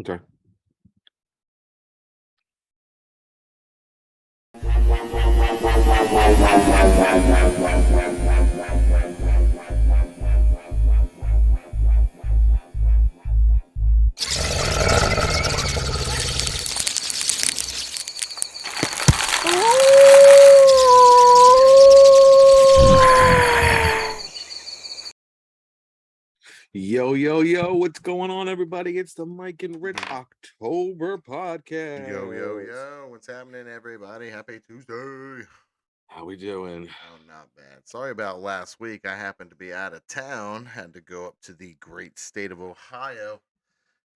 Okay. Yo, what's going on, everybody? It's the Mike and Rich October Yo, yo, podcast. yo, what's happening, everybody? Happy Tuesday. How we doing? Oh, not bad. Sorry about last week. I happened to be out of town, had to go up to the great state of Ohio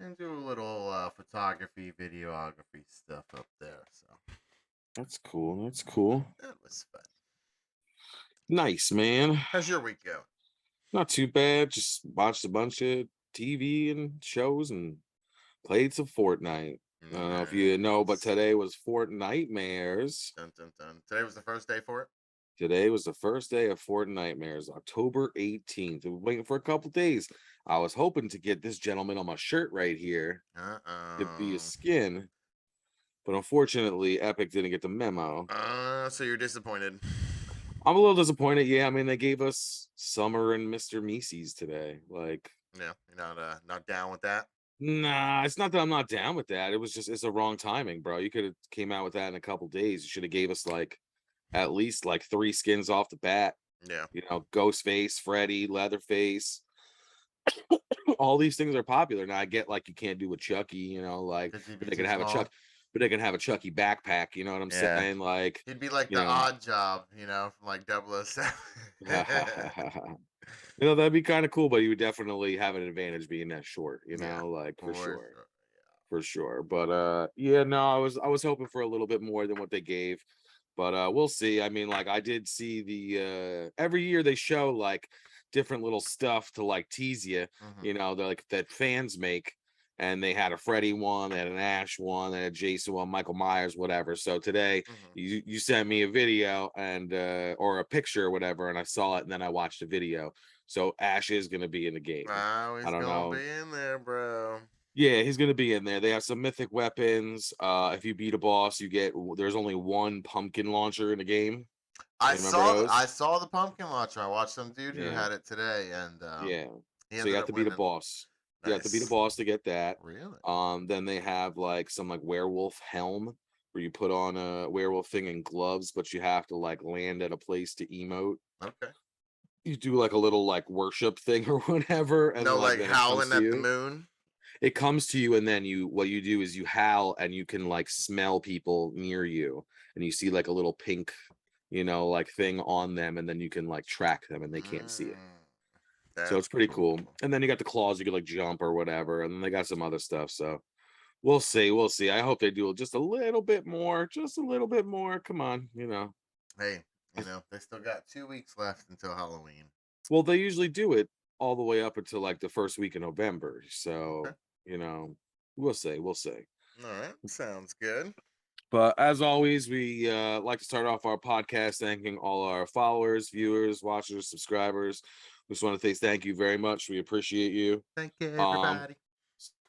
and do a little photography, videography stuff up there. So That's cool. That's cool. that was fun. Nice, man. How's your week going? Not too bad. Just watched a bunch of TV and shows and played some Fortnite. I don't know if you know, but Nice. today was Fortnitemares. Dun, dun, dun. Today was the first day for it? Today was the first day of Fortnitemares, October 18th. We're waiting for a couple days. I was hoping to get this gentleman on my shirt right here to be a Uh-oh. skin. But unfortunately, Epic didn't get the memo. So you're disappointed. I'm a little disappointed. Yeah, I mean, they gave us Summer and Mr. Macy's today. Like, Yeah, you're not down with that? nah, it's not that I'm not down with that. It was just it's the wrong timing, bro. You could have came out with that in a couple days. You should have gave us like at least like 3 skins off the bat. Yeah. You know, Ghostface, Freddy, Leatherface. All these things are popular now. I get like you can't do a Chucky, you know, like Because he'd but be they too can have a small. Chuck, but they can have a Chucky backpack. You know what I'm Yeah. saying? Like, He'd be like you the know. odd job, from like 007. You know, that'd be kind of cool, but you would definitely have an advantage being that short, you Yeah, know, like for for sure. sure. For sure. But yeah, no, I was hoping for a little bit more than what they gave. But we'll see. I mean, like I did see the every year they show like different little stuff to like tease you, Yeah. you know, they're like that fans make. And they had a Freddy one, they had an Ash one, they had a Jason one, Michael Myers, whatever. So today Hmm. you sent me a video and or a picture or whatever, and I saw it and then I watched the video. So Ash is gonna be in the game. Oh, I he's don't gonna know. be in there, bro. Yeah, he's gonna be in there. They have some mythic weapons. If you beat a boss, you get there's only one pumpkin launcher in the game. I You remember saw those? I saw the pumpkin launcher. I watched some dude who Yeah, had it today, and yeah. he So you ended have up to beat a winning. boss. You have to beat a Nice. boss to get that. Really? Then they have like some like werewolf helm where you put on a werewolf thing and gloves, but you have to like land at a place to emote. Okay. You do like a little like worship thing or whatever, and No, like like then it comes howling to at the you. moon. It comes to you, and then you what you do is you howl and you can like smell people near you, and you see like a little pink, you know, like thing on them, and then you can like track them and they can't see it. Mm, So that's it's pretty cool. cool. And then you got the claws, you could like jump or whatever, and then they got some other stuff. So we'll see. We'll see. I hope they do just a little bit more, just a little bit more. Come on, you know. Hey, I- they still got 2 weeks left until Halloween. Well, they usually do it all the way up until like the first week of November. Okay. So, you know, we'll see. We'll see. All right. Sounds good. But as always, we like to start off our podcast thanking all our followers, viewers, watchers, subscribers. We just want to say thank you very much. We appreciate you. Thank you, Um, everybody.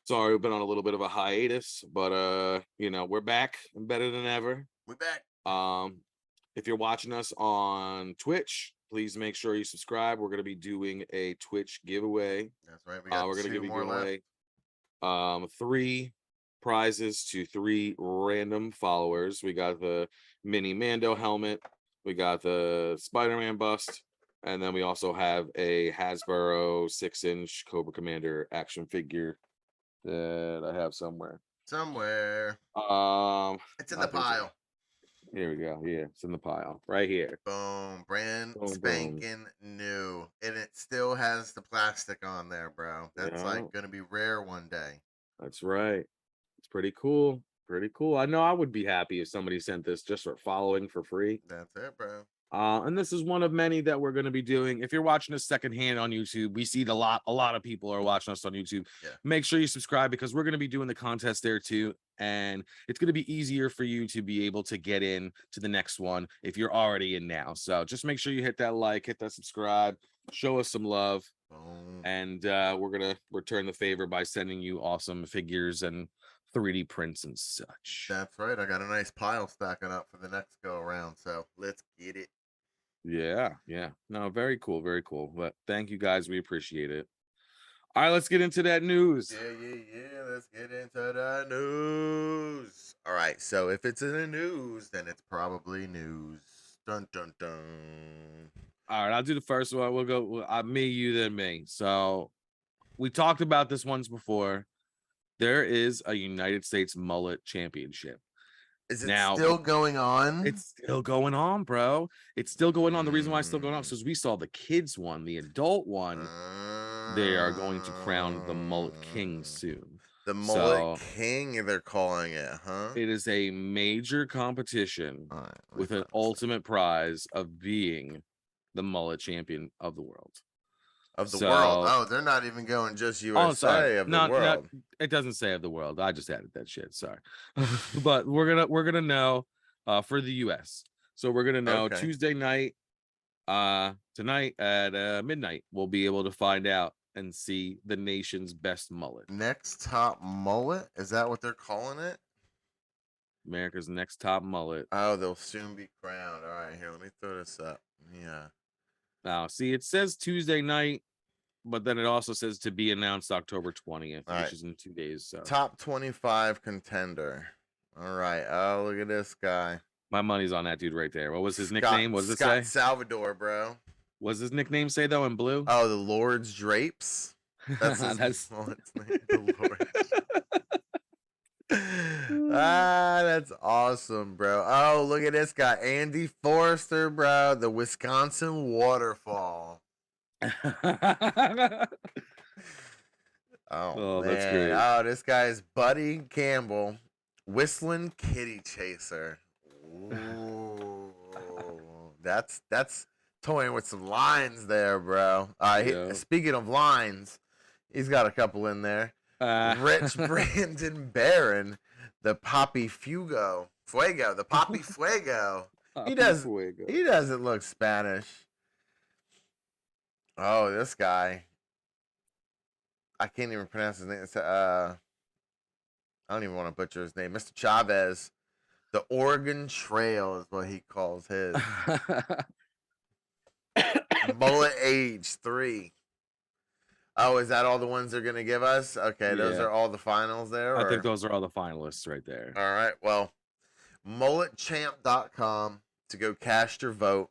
Sorry we've been on a little bit of a hiatus, but you know, we're back and better than ever. We back. Um, if you're watching us on Twitch, please make sure you subscribe. We're gonna be doing a Twitch giveaway. That's right. We got We're gonna two give you more left. giveaway 3 prizes to 3 random followers. We got the mini Mando helmet, we got the Spider-Man bust, and then we also have a Hasbro 6-inch Cobra Commander action figure that I have somewhere. Somewhere. It's in I the think so. pile. Here we go. Yeah, it's in the pile right here. Boom. Brand Boom, boom. spanking new. And it still has the plastic on there, bro. That's Yeah, like going to be rare one day. that's right. It's pretty cool. Pretty cool. I know I would be happy if somebody sent this just for following for free. That's it, bro. And this is one of many that we're going to be doing. If you're watching us secondhand on YouTube, we see it a lot. A lot of people are watching us on YouTube. Yeah. Make sure you subscribe because we're going to be doing the contest there too. And it's going to be easier for you to be able to get in to the next one if you're already in now. So just make sure you hit that like, hit that subscribe, show us some love. Boom. And we're gonna return the favor by sending you awesome figures and 3D prints and such. That's right. I got a nice pile stacking up for the next go around. So let's get it. Yeah, yeah. No, very cool, very cool. But thank you guys. We appreciate it. All right, let's get into that news. Yeah. Let's get into the news. All right. So if it's in the news, then it's probably news. Dun dun dun. All right, I'll do the first one. We'll go me, you, then me. So we talked about this once before. There is a United States Mullet Championship. Is it Now, still going on? It's still going on, bro. It's still going on. The reason why it's still going on is we saw the kids one, the adult one. They are going to crown the Mullet King soon. The Mullet King, they're calling it, huh? It is a major competition Right, with an ultimate prize of being the mullet champion of the world. Of the world. Oh, they're not even going just USA of the world. It doesn't say of the world. I just added that shit. Sorry. But we're gonna know for the US. So we're gonna know Tuesday night, tonight at midnight. We'll be able to find out and see the nation's best mullet. Next top mullet? Is that what they're calling it? America's next top mullet. Oh, they'll soon be crowned. All right, here, let me throw this up. Yeah. Now, see, it says Tuesday night, but then it also says to be announced October 20th, which is in 2 days. So top 25 contender. All right. Oh, look at this guy. My money's on that dude right there. What was his nickname? What does it say? Salvador, bro. What does his nickname say though in blue? Oh, the Lord's Drapes. That's his name. The Lord. That's awesome, bro. Oh, look at this guy, Andy Forrester, bro. The Wisconsin Waterfall. Oh, that's great. Oh, this guy's Buddy Campbell, Whistling Kitty Chaser. Ooh, that's toying with some lines there, bro. Speaking of lines, he's got a couple in there. Rich Brandon Barron, the Poppy Fuego, the Poppy Fuego. He doesn't look Spanish. Oh, this guy. I can't even pronounce his name. It's, I don't even want to butcher his name. Mr. Chavez. The Oregon Trail is what he calls his. Mullet age 3. Oh, is that all the ones they're going to give us? Okay, those are all the finals there? I think those are all the finalists right there. All right, well, mulletchamp.com to go cast your vote.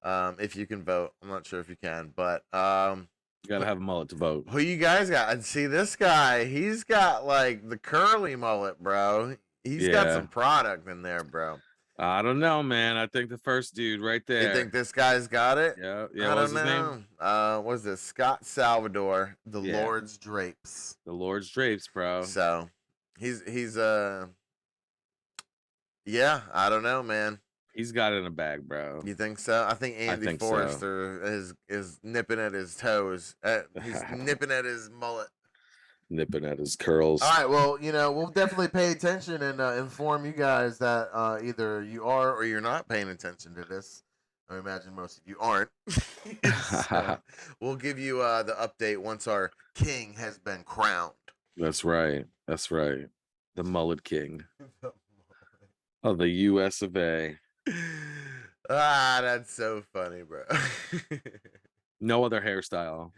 If you can vote. I'm not sure if you can, but... you gotta have a mullet to vote. Who you guys got? And see, this guy, he's got, like, the curly mullet, bro. He's got some product in there, bro. I don't know, man. I think the first dude right there. You think this guy's got it? Yeah. I don't know. What's this? Scott Salvador, the Lord's Drapes. The Lord's Drapes, bro. So he's yeah, I don't know, man. He's got it in a bag, bro. You think so? I think Andy Forrester is nipping at his toes. He's nipping at his mullet. Nipping at his curls. All right, well, we'll definitely pay attention and inform you guys that either you are or you're not paying attention to this. I imagine most of you aren't. So we'll give you the update once our king has been crowned. That's right. The Mullet King of the US of A. That's so funny, bro. No other hairstyle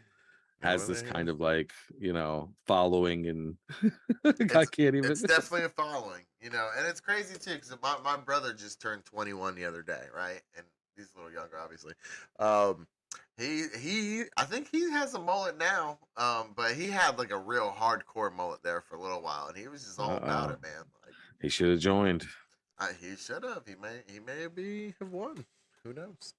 has this kind of following, and I can't even. It's definitely a following, and it's crazy too because my brother just turned 21 the other day, right? And he's a little younger, obviously. I think he has a mullet now, but he had like a real hardcore mullet there for a little while, and he was just all about it, man. Like, he should have joined. He should have. He may have won. Who knows?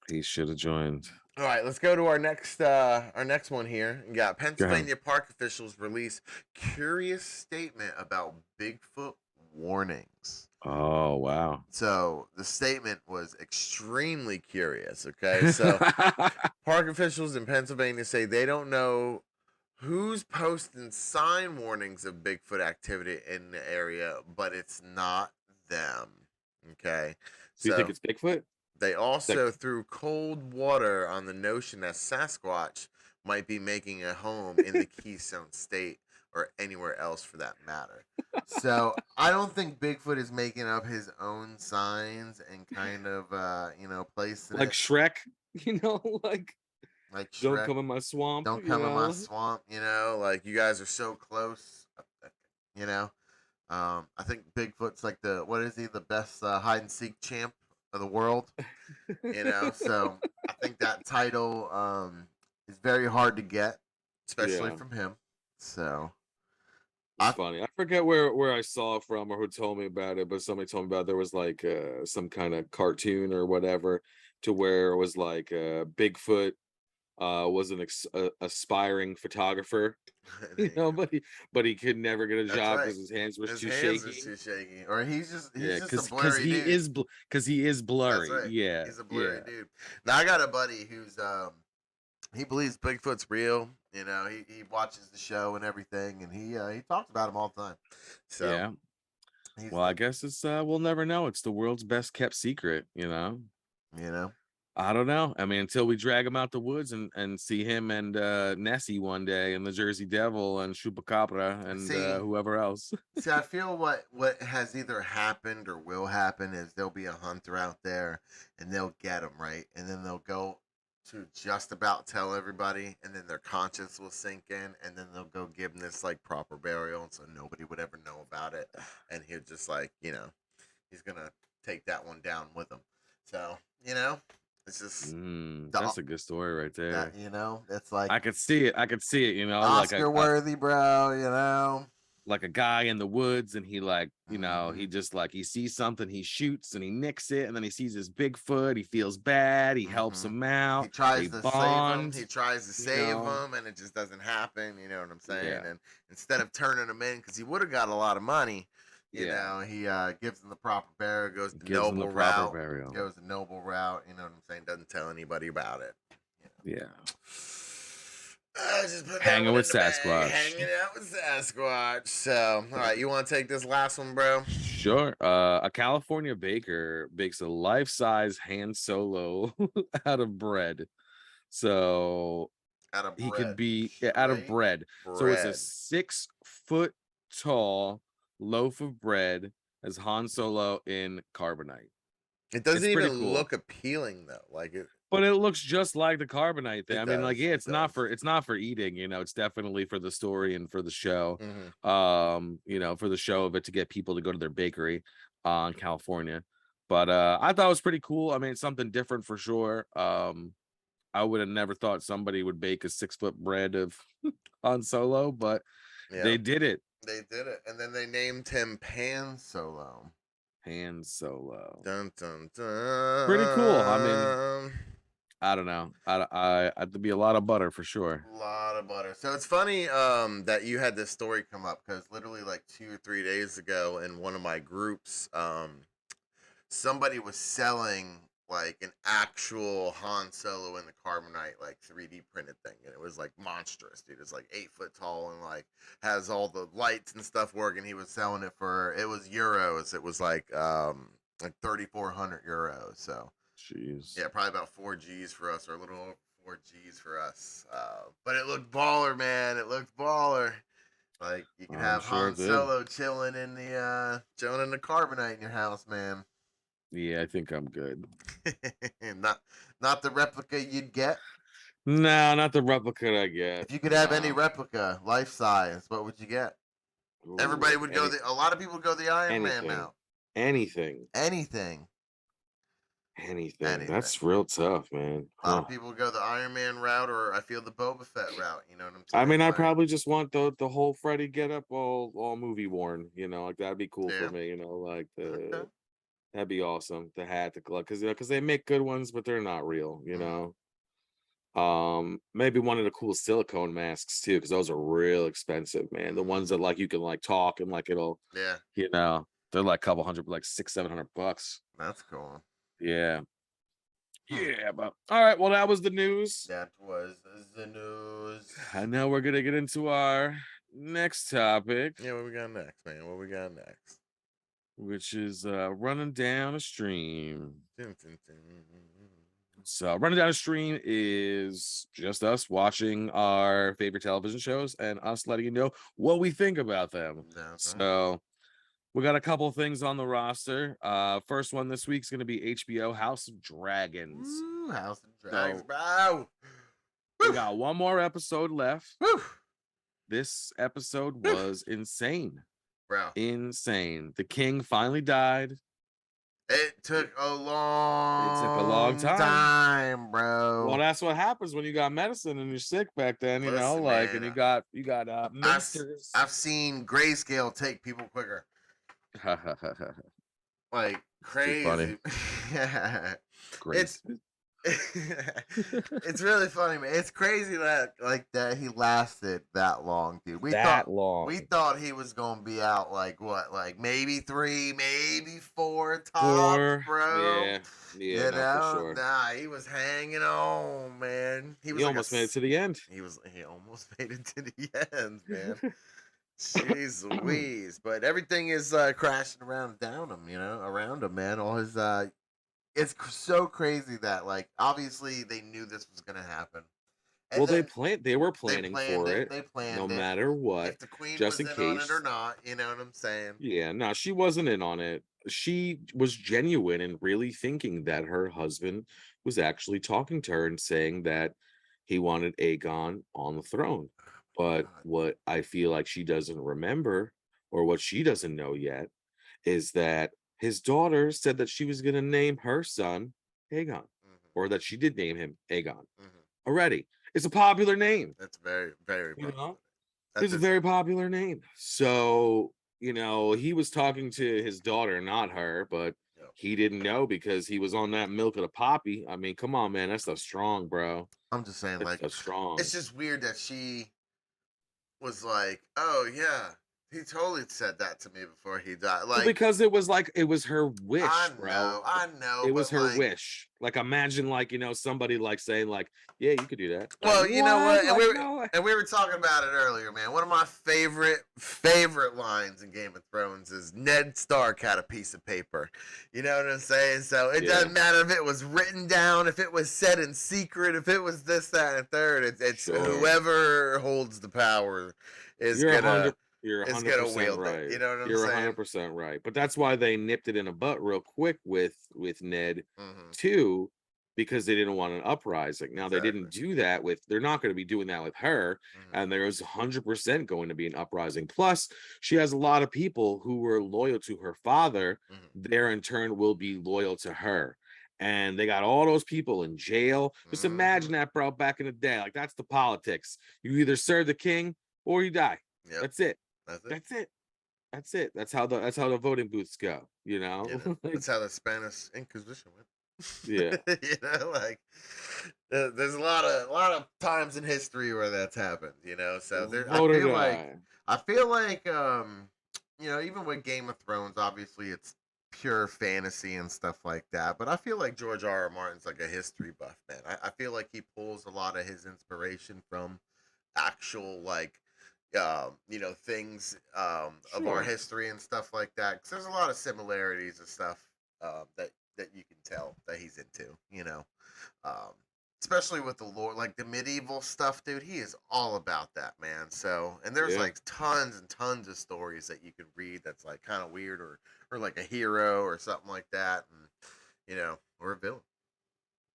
He should have joined. All right, let's go to our next one here. We got Pennsylvania park officials release curious statement about Bigfoot warnings. Oh, wow. So the statement was extremely curious, okay? So park officials in Pennsylvania say they don't know who's posting sign warnings of Bigfoot activity in the area, but it's not them, okay? So you think it's Bigfoot? They also threw cold water on the notion that Sasquatch might be making a home in the Keystone State or anywhere else for that matter. So I don't think Bigfoot is making up his own signs and kind of placing Like it Shrek, like like don't Shrek. come in my swamp, Don't come in my swamp, like you guys are so close, you know. I think Bigfoot's like what is he, the best hide and seek champ of the world, So I think that title is very hard to get, especially Yeah. from him. So It's funny. I forget where I saw it from or who told me about it, but somebody told me about there was like some kind of cartoon or whatever to where it was like Bigfoot was an aspiring photographer, there you go. but he could never get a That's job right. because his hands were His too hands are shaky. too shaky, or he's Yeah, just a because blurry dude. he is That's blurry. right. Yeah, He's a blurry yeah, dude. Now I got a buddy who's he believes Bigfoot's real. He watches the show and everything, and he talks about him all the time. So yeah. he's Well, I like, guess it's we'll never know. It's the world's best kept secret, you know, I don't know. I mean, until we drag him out the woods and see him and Nessie one day and the Jersey Devil and Chupacabra and see, whoever else. see, I feel what has either happened or will happen is there'll be a hunter out there, and they'll get him right, and then they'll go to just about tell everybody, and then their conscience will sink in, and then they'll go give him this like proper burial, and so nobody would ever know about it, and he'll just like he's gonna take that one down with him. So it's just That's a good story right there. it's like I could see it. I could see it. Oscar worthy, bro. Like a guy in the woods, and he Mhm. he just like he sees something, he shoots and he nicks it, and then he sees his Bigfoot. He feels bad. He helps him He out. tries They to save him. bond. He tries to You save know. him, and it just doesn't happen. You know what I'm saying? Yeah. And instead of turning him in, because he would have got a lot of money, Yeah. he gives him the proper burial, goes the Gives him the noble proper route, burial. goes the noble route. You know what I'm saying? Doesn't tell anybody about it. Yeah. Just put that Hanging one with in the bag. Sasquatch. Hanging out with Sasquatch. So, all right, you want to take this last one, bro? Sure. A California baker bakes a life-size Han Solo out of bread. So Out of he could bread. be out of Straight bread. So it's a bread. 6-foot tall loaf of bread as Han Solo in carbonite. It doesn't It's pretty even cool. look appealing though. Like it. But it looks just like the carbonite thing. It I mean, like, does. yeah, It does. it's not for eating, it's definitely for the story and for the show. Mm-hmm. For the show of it to get people to go to their bakery in California. But I thought it was pretty cool. I mean, something different for sure. I would have never thought somebody would bake a 6-foot bread of Han Solo, but Yeah, they did it. they did it, and then they named him Pan Solo. Han Solo. Dun dun dun. Pretty cool. I mean, I don't know. I'd be a lot of butter for sure. A lot of butter. So it's funny that you had this story come up because literally like 2 or 3 days ago in one of my groups, somebody was selling like an actual Han Solo in the carbonite like 3D printed thing, and it was like monstrous, dude. It's like 8 foot tall and like has all the lights and stuff working. He was selling it for, it was euros. It was like 3,400 euros. So Jeez. yeah, probably about 4 G's for us, or a little over 4 G's for us. But it looked baller, man. It looked baller. Like you could have Sure Han did. Solo chilling in the carbonite in your house, man. Yeah, I think I'm good. not the replica you'd get. No, not the replica I get. If you could have any replica, life size, what would you get? Ooh, Everybody would go a lot of people would go the Iron Man anything. now. Anything. Anything. That's real tough, man. A lot of people would go the Iron Man route, or I feel the Boba Fett route. You know what I'm saying? I mean, I Like, probably just want the whole Freddy get up all movie worn. Like that'd be cool Yeah. for me. Like okay. that'd be awesome. The hat, the glove, because they make good ones, but they're not real. Maybe one of the cool silicone masks too, because those are real expensive, man. The ones that like you can like talk and like it'll, Yeah. they're like a couple hundred, like $600-700. That's cool. Yeah. Yeah, but all right. Well, that was the news. That was the news. And now we're gonna get into our next topic. Yeah, what we got next, man? What we got next? Which is running down a stream. So running down the stream is just us watching our favorite television shows and us letting you know what we think about them. That's right. So we got a couple things on the roster. First one this week's gonna be HBO House of Dragons. Ooh, House of Dragons, So bro. we Woo. got one more episode left. Woo. This episode Woo. was insane. Bro. Insane. The king finally died. It took a long time, bro. Well, that's what happens when you got medicine and you're sick back then, you know, Listen, like, man, and you got ministers. I've seen grayscale take people quicker. Like crazy. Grace. It's really funny, man. It's crazy that he lasted that long, dude. We thought he was gonna be out like what, like maybe 3, maybe 4 tops, bro. Yeah, you no, know, for sure. Nah, he was hanging on, man. He almost made it to the end. He almost made it to the end, man. Jeez Louise. But everything is crashing around him, man. All his it's so crazy that, like, obviously they knew this was gonna happen. And well, they were planning for it. They planned no it. matter what. If the queen just was in in case on it or not, you know what I'm saying? Yeah, no, she wasn't in on it. She was genuine and really thinking that her husband was actually talking to her and saying that he wanted Aegon on the throne. But what I feel like she doesn't remember, or what she doesn't know yet, is that his daughter said that she was going to name her son Aegon, or that she did name him Aegon already. It's a popular name. That's very, very popular. It's a very popular name. So, you know, he was talking to his daughter, not her, but he didn't know because he was on that milk of the poppy. I mean, come on, man. That's so strong, bro. I'm just saying, that's like, strong. It's just weird that she was like, oh, yeah. He totally said that to me before he died. Like, well, because it was her wish, bro. I know. It was her wish. Like, imagine, like, you know, somebody like saying, like, yeah, you could do that. Well, like, you know what? And we were talking about it earlier, man. One of my favorite lines in Game of Thrones is Ned Stark had a piece of paper. You know what I'm saying? So it doesn't matter if it was written down, if it was said in secret, if it was this, that, and third. It's whoever holds the power is You're 100% right. You know what I'm saying? You're 100% right. But that's why they nipped it in the butt real quick with Ned too, because they didn't want an uprising. Now they didn't do that they're not going to be doing that with her, and there's 100% going to be an uprising. Plus, she has a lot of people who were loyal to her father. There in turn will be loyal to her. And they got all those people in jail. Just imagine that, bro, back in the day. Like, that's the politics. You either serve the king or you die. Yep. That's it. That's it. That's how the voting booths go, you know. That's how the Spanish Inquisition went. Yeah. You know, like there's a lot of times in history where that's happened, you know. So I feel like you know, even with Game of Thrones, obviously it's pure fantasy and stuff like that, but I feel like George R.R. Martin's like a history buff, man. I feel like he pulls a lot of his inspiration from actual, like, you know, things of our history and stuff like that, because there's a lot of similarities and stuff that you can tell that he's into, you know, especially with the lore, like the medieval stuff, dude. He is all about that, man. So, and there's like tons and tons of stories that you can read that's like kind of weird, or like a hero or something like that, and you know, or a villain.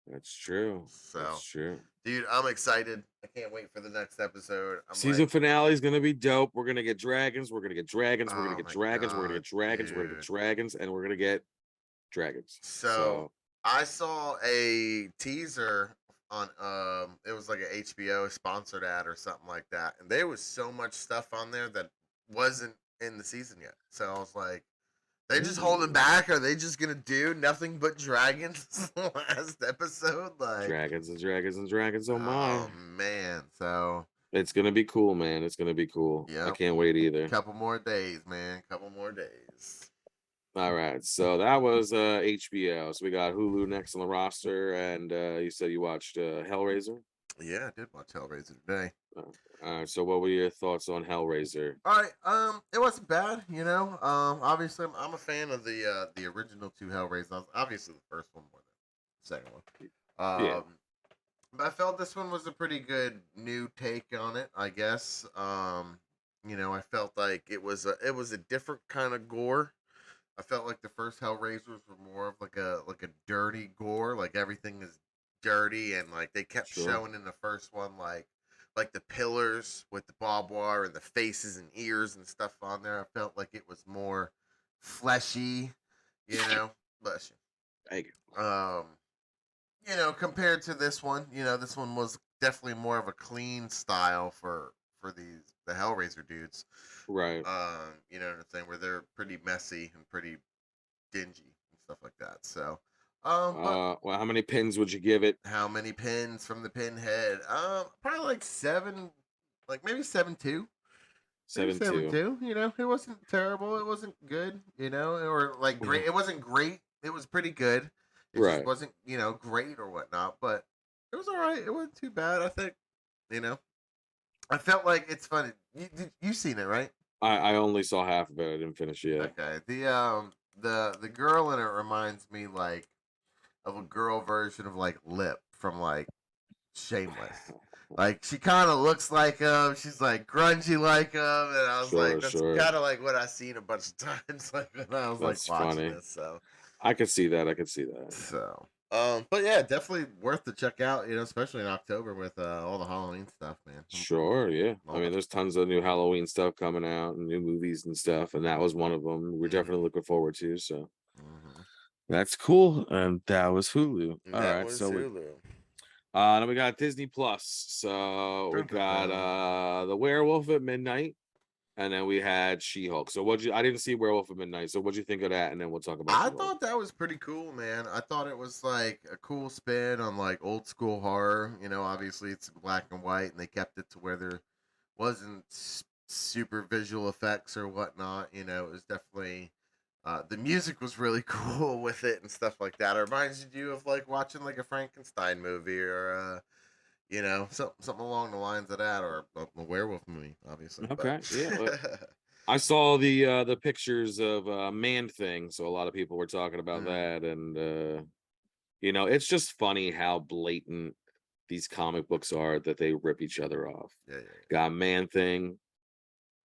That's true. So, that's true. Dude, I'm excited. I can't wait for the next episode. Season finale is gonna be dope. We're gonna get dragons. We're gonna get dragons. We're gonna get dragons. We're gonna get dragons. We're gonna get dragons, and we're gonna get dragons. So I saw a teaser on it was like an HBO sponsored ad or something like that, and there was so much stuff on there that wasn't in the season yet. So I was like, they just holding back? Are they just gonna do nothing but dragons last episode? Like dragons and dragons and dragons. Oh my! Oh man! So it's gonna be cool, man. It's gonna be cool. Yeah, I can't wait either. Couple more days, man. Couple more days. All right, so that was HBO. So we got Hulu next on the roster, and you said you watched Hellraiser. Yeah, I did watch Hellraiser today. So what were your thoughts on Hellraiser? All right, it wasn't bad, you know. Obviously, I'm a fan of the original 2 Hellraisers. Obviously, the first one more than the second one. Yeah. But I felt this one was a pretty good new take on it, I guess. I felt like it was a different kind of gore. I felt like the first Hellraisers were more of like a dirty gore, like everything is dirty, and like they kept Sure. showing in the first one like the pillars with the barbed wire and the faces and ears and stuff on there. I felt like it was more fleshy, you know. Bless Thank you. Compared to this one was definitely more of a clean style for the Hellraiser dudes. Right. You know what I'm saying, where they're pretty messy and pretty dingy and stuff like that. So, but Well, how many pins would you give it? how many pins from the pinhead? Probably like seven, like maybe 7.2. Maybe 7-2. 7.2. It wasn't terrible. It wasn't good. Or like great. It wasn't great. It was pretty good. It just Right. wasn't great or whatnot. But it was all right. It wasn't too bad. I think. You know. I felt like it's funny. You seen it, right? I only saw half of it. I didn't finish it yet. Okay. The girl in it reminds me like of a girl version of like Lip from like Shameless. Like she kind of looks like him. She's like grungy like him, and I was like, Sure, that's sure. kind of like what I seen a bunch of times, like when I was like That's watching funny. this. So, I could see that. I could see that. but yeah, definitely worth to check out. Especially in October with all the Halloween stuff, man. Sure, yeah. I Love mean, it. there's tons of new Halloween stuff coming out and new movies and stuff, and that was one of them. We're definitely looking forward to. So Mm-hmm. that's cool. And that was Hulu. All That right. was So Hulu. then we got Disney Plus. So we Dun, dun, got dun. The Werewolf at Midnight, and then we had She-Hulk. So I didn't see Werewolf at Midnight. So what'd you think of that? And then we'll talk about I She-Hulk. thought that was pretty cool, man. I thought it was like a cool spin on like old school horror. Obviously it's black and white, and they kept it to where there wasn't super visual effects or whatnot. It was definitely the music was really cool with it and stuff like that. It reminds you of like watching like a Frankenstein movie or something along the lines of that, or a werewolf movie, obviously. But Okay. Yeah. I saw the pictures of Man Thing, so a lot of people were talking about that, and it's just funny how blatant these comic books are that they rip each other off. yeah, Got Man Thing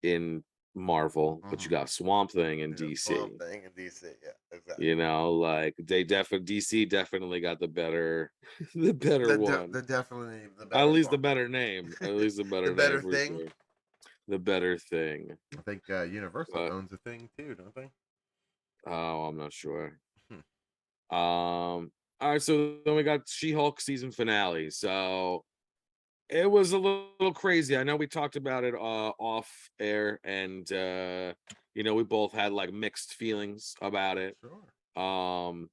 in Marvel, but you got Swamp Thing in DC. Swamp Thing in DC, yeah, exactly. Like they definitely DC definitely got the better the better one. The definitely the At better least the one. better name. At least the better The name better for thing. sure. The better thing. I think Universal But owns a thing too, don't they? oh, I'm not sure. Hmm. All right, so then we got She-Hulk season finale. So it was a little crazy. I know we talked about it off air, and we both had like mixed feelings about it. Sure.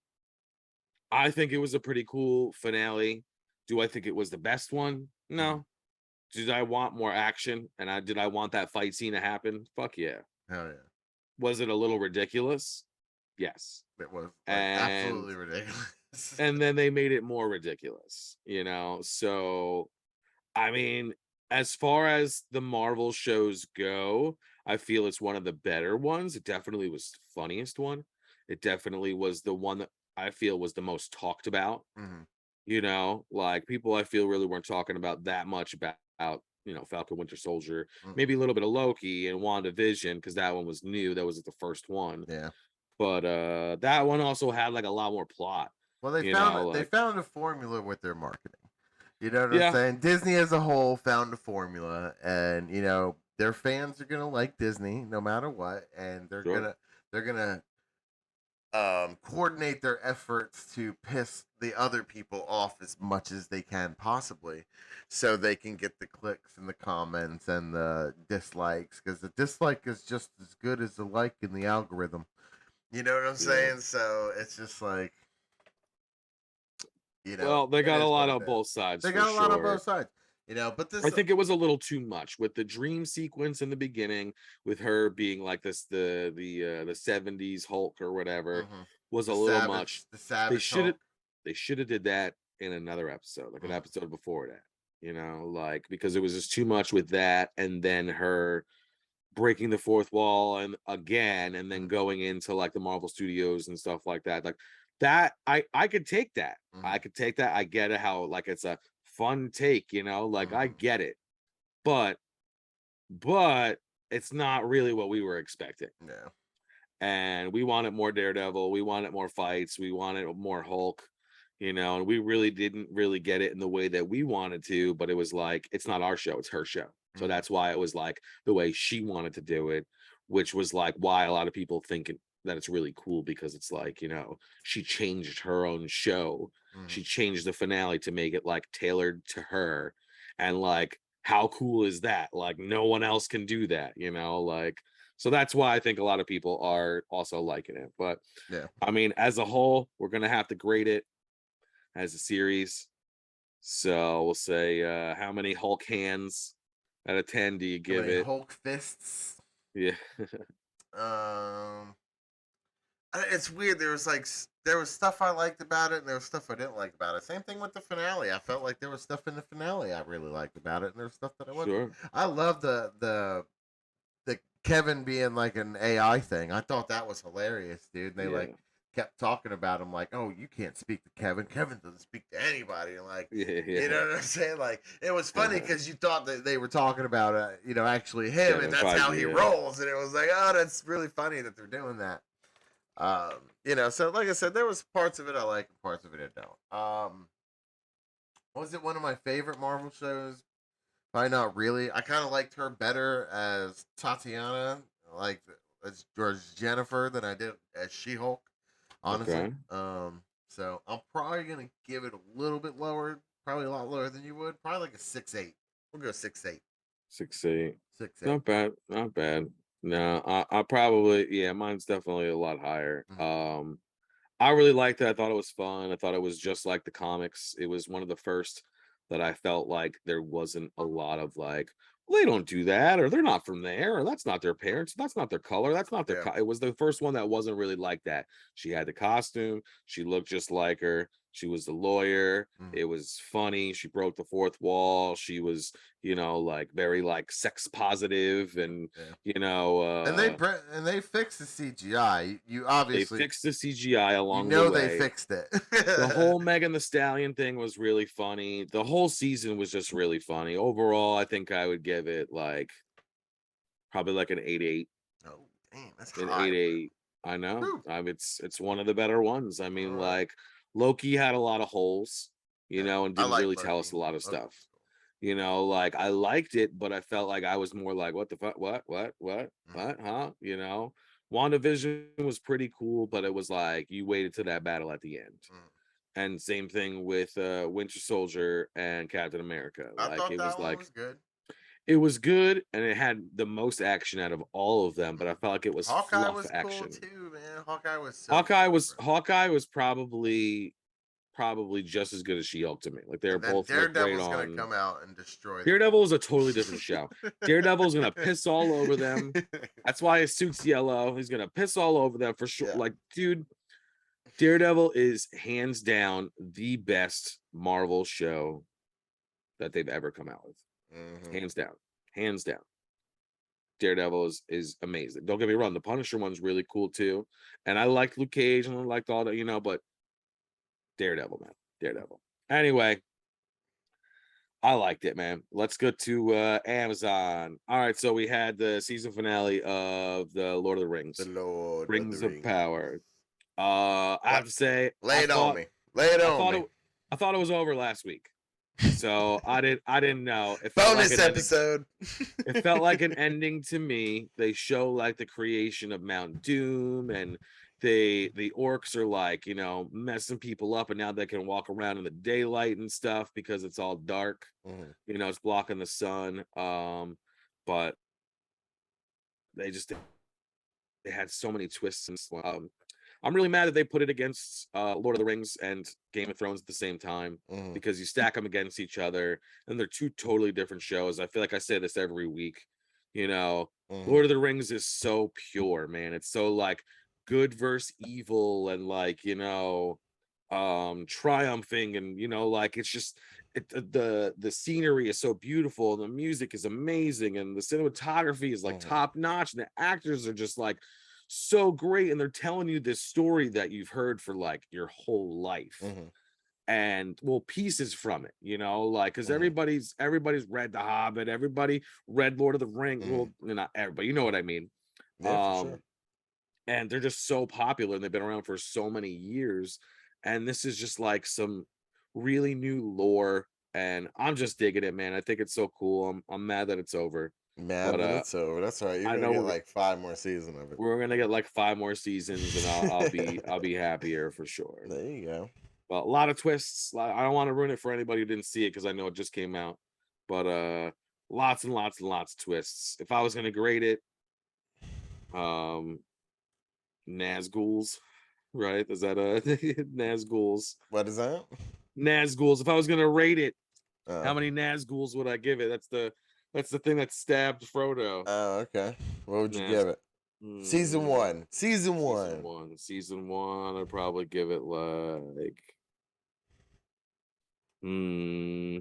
I think it was a pretty cool finale. Do I think it was the best one? No. Did I want more action? And did I want that fight scene to happen? Fuck yeah. Hell yeah. Was it a little ridiculous? Yes. It was like And absolutely ridiculous. and then they made it more ridiculous, So I mean, as far as the Marvel shows go, I feel it's one of the better ones. It definitely was the funniest one. It definitely was the one that I feel was the most talked about. Like people I feel really weren't talking about that much about Falcon Winter Soldier, maybe a little bit of Loki and WandaVision, because that one was new. That was like the first one. Yeah. But that one also had like a lot more plot. Well, they found a formula with their marketing. You know what I'm Yeah. saying? Disney as a whole found a formula, and their fans are gonna like Disney no matter what, and they're Sure. gonna coordinate their efforts to piss the other people off as much as they can possibly, so they can get the clicks and the comments and the dislikes, because the dislike is just as good as the like in the algorithm. You know what I'm saying? So it's just like, well, they got it a is lot what on it is. both sides. They for got a lot on sure. both sides. But this, I think it was a little too much with the dream sequence in the beginning, with her being like this the 70s Hulk or whatever, was a little much. The Savage They should have did that in another episode, like an episode before that. Like, because it was just too much with that, and then her breaking the fourth wall and again, and then going into like the Marvel Studios and stuff like that. Like that I could take that. I Mhm, could take that. I get it how like it's a fun take, like I mhm. get it. But but it's not really what we were expecting. Yeah. And we wanted more Daredevil, we wanted more fights, we wanted more Hulk, and we really didn't really get it in the way that we wanted to, but it was like it's not our show, it's her show. So Mhm, that's why it was like the way she wanted to do it, which was like why a lot of people think that it's really cool because it's like, she changed her own show. mhm. She changed the finale to make it like tailored to her. And like, how cool is that? Like, no one else can do that, like so that's why I think a lot of people are also liking it. But Yeah. I mean, as a whole, we're gonna have to grade it as a series. So we'll say how many Hulk hands out of 10 do you How give many it? Hulk fists? Yeah, Um, it's weird. There was stuff I liked about it, and there was stuff I didn't like about it. Same thing with the finale. I felt like there was stuff in the finale I really liked about it, and there was stuff that I wasn't. sure. I love the Kevin being like an AI thing. I thought that was hilarious, dude. And they like Yeah. kept talking about him like, "Oh, you can't speak to Kevin. Kevin doesn't speak to anybody." And like, Yeah, you yeah. know what I'm saying? Like, it was funny because you thought that they were talking about, actually him, and Kevin that's how he Feige, yeah. rolls. And it was like, oh, that's really funny that they're doing that. So like I said, there was parts of it I like and parts of it I don't. Was it one of my favorite Marvel shows? Probably not really. I kind of liked her better as Tatiana, like as Jennifer, than I did as She Hulk. Honestly, Okay. so I'm probably gonna give it a little bit lower, probably a lot lower than you would. Probably like a 6.8. We'll go 6.8. 6'8". 6.8. Not bad. Not bad. No, I probably, yeah, mine's definitely a lot higher. Mm-hmm. I really liked it. I thought it was fun. I thought it was just like the comics. It was one of the first that I felt like there wasn't a lot of like, well, they don't do that, or they're not from there, or that's not their parents, that's not their color, that's not their. Yeah. It was the first one that wasn't really like that. She had the costume. She looked just like her. She was the lawyer. Mm-hmm. It was funny. She broke the fourth wall. She was, like very like sex positive, and Yeah. you know, uh And they fixed the CGI. You they obviously fixed the CGI you along the know they way. fixed it. The whole Megan the Stallion thing was really funny. The whole season was just really funny. Overall, I think I would give it like probably like an 8-8. Oh, damn, that's An high, bro. 8-8. I know. Whew. It's one of the better ones. I All mean, right. like Loki had a lot of holes, Yeah, and I didn't like really tell us Loki. a lot of Loki stuff. was cool. Like I liked it, but I felt like I was more like, what the fuck? Mhm, What? Huh? WandaVision was pretty cool, but it was like you waited to that battle at the end. mhm. And same thing with Winter Soldier and Captain America. I Like thought that one was good. it was good and it had the most action out of all of them, but I Mhm. felt like it was Hawkeye fluff was cool action. too, man. Hawkeye was so Hawkeye cool, was bro. Hawkeye was probably just as good as She-Hulk to me. Like they're And then both like right Daredevil's gonna on. come out and destroy them Daredevil is all. a totally different show. Daredevil's gonna piss all over them. That's why his suit's yellow. He's gonna piss all over them for sure. Yeah. Like, dude, Daredevil is hands down the best Marvel show that they've ever come out with. Hmm. Hands down. Hands down. Daredevil is amazing. Don't get me wrong, the Punisher one's really cool too. And I liked Luke Cage and I liked all that, but Daredevil, man. Daredevil. Anyway, I liked it, man. Let's go to Amazon. All right, so we had the season finale of the Lord of the The Rings, Lord of the Rings of Rings. Power. I La- have to say, Lay it on me. Lay it I on thought me. it, I thought it was over last week. So I didn't know. It felt like Bonus an ending. episode. It felt like an ending to me. They show like the creation of Mount Doom, and the orcs are like, messing people up, and now they can walk around in the daylight and stuff because it's all dark. Mhm. It's blocking the sun. But they had so many twists and I'm really mad that they put it against Lord of the Rings and Game of Thrones at the same time Mhm. because you stack them against each other and they're two totally different shows. I feel like I say this every week. Mhm. Lord of the Rings is so pure, man. It's so like good versus evil and like, triumphing and like it's just the scenery is so beautiful and the music is amazing and the cinematography is like Mhm. top notch and the actors are just like so great, and they're telling you this story that you've heard for like your whole life. Mhm. And well, pieces from it, like because Mhm. everybody's read The Hobbit, everybody read Lord of the Rings. Mhm. Well, not everybody, you know what I mean. Yeah, for Um, sure. and they're just so popular and they've been around for so many years. And this is just like some really new lore, and I'm just digging it, man. I think it's so cool. I'm mad that it's over, Mad but that it's over. That's all right. You're I gonna know get like 5 more seasons of it. we're gonna get like 5 more seasons, and I'll be happier for sure. There you go. But a lot of twists. I don't want to ruin it for anybody who didn't see it because I know it just came out. But lots and lots and lots of twists. If I was gonna grade it, um, Nazguls, right? Is that Nazguls? What is that? Nazguls. If I was gonna rate it, Oh. how many Nazguls would I give it? That's the thing that stabbed Frodo. Oh, okay. What would you Naz. give it? Season Hmm, 1. Season season 1. one. Season one. I'd probably give it like. Hmm.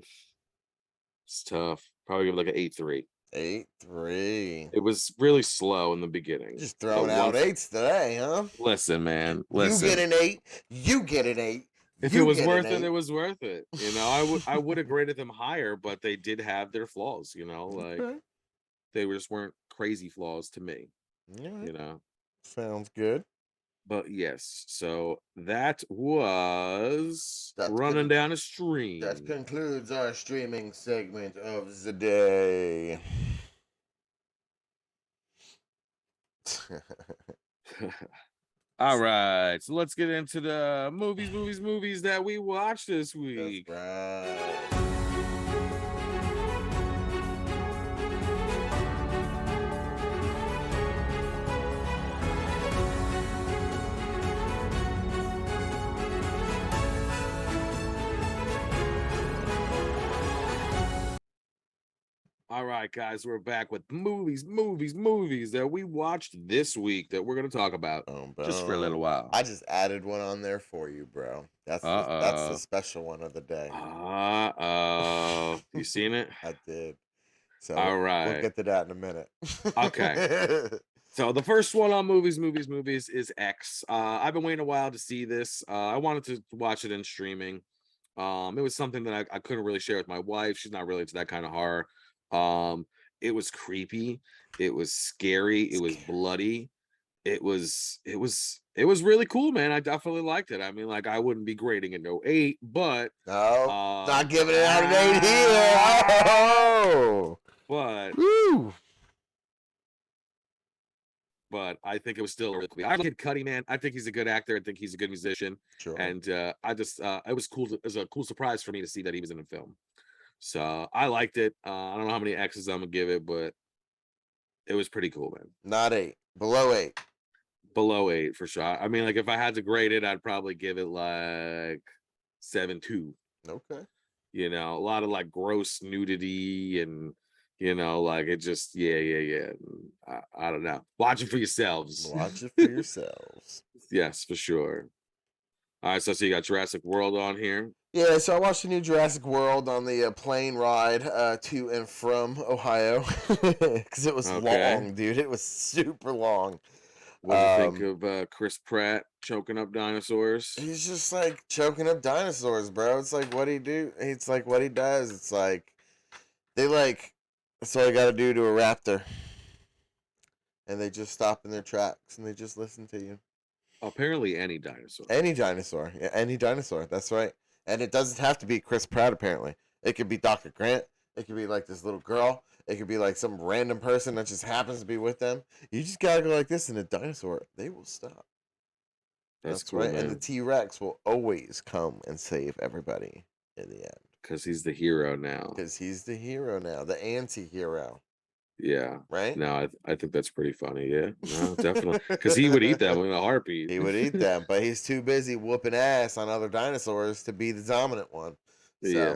It's tough. Probably give it like an 8.3. 8-3. It was really slow in the beginning, Just but throwing out once eights today, huh? listen, man, You get listen. an 8. You get an 8. If it You was get an worth it, 8. it was worth it. I would have graded them higher, but they did have their flaws, like Okay. they just weren't crazy flaws to me, All right. you know. Sounds good. But yes, so that was That running con- down a that stream. concludes our streaming segment of the day. All right, so let's get into the movies that we watched this That's week. right. All right, guys, we're back with movies that we watched this week that we're going to talk about Boom, just for a little boom. while. I just added one on there for you, bro. That's the Uh-oh. special one of the day. Uh-oh. You seen it? I did. So All we'll right. get to that in a minute. Okay. So the first one on movies is X. I've been waiting a while to see this. I wanted to watch it in streaming. It was something that I couldn't really share with my wife. She's not really into that kind of horror. Um, it was creepy. It was scary. It was bloody. It was really cool, man. I definitely liked it. I mean, like I wouldn't be grading it no 8, but No, um not giving it out an 8 here. Oh, but woo. I think it was still really cool. I like Kid Cudi, man. I think he's a good actor. I think he's a good musician. Sure. And I just it was cool. It was a cool surprise for me to see that he was in a film. So I liked it. I don't know how many X's I'm gonna give it, but it was pretty cool, man. Not 8. Below 8. Below 8 for sure. I mean, like if I had to grade it, I'd probably give it like 7.2. Okay. A lot of like gross nudity and like it just yeah. I don't know. Watch it for yourselves. Watch it for yourselves. Yes, for sure. All right, so you got Jurassic World on here. Yeah, so I watched the new Jurassic World on the plane ride to and from Ohio because it was Okay. long, dude. It was super long. What do you think of Chris Pratt choking up dinosaurs? He's just like choking up dinosaurs, bro. It's like what he do. It's like what he does. It's like they like that's all you got to do to a raptor, and they just stop in their tracks and they just listen to you. Apparently, any dinosaur. Any dinosaur, yeah, any dinosaur. That's right. And it doesn't have to be Chris Pratt. Apparently, it could be Dr. Grant. It could be like this little girl. It could be like some random person that just happens to be with them. You just gotta go like this, and a dinosaur, they will stop. That's cool, right. man. And the T-Rex will always come and save everybody in the end. Because he's the hero now. Because he's the hero now, the anti-hero. Yeah. Right? No, I think that's pretty funny. Yeah. No, definitely. Because he would eat them in a heartbeat. He would eat them, but he's too busy whooping ass on other dinosaurs to be the dominant one. So, yeah.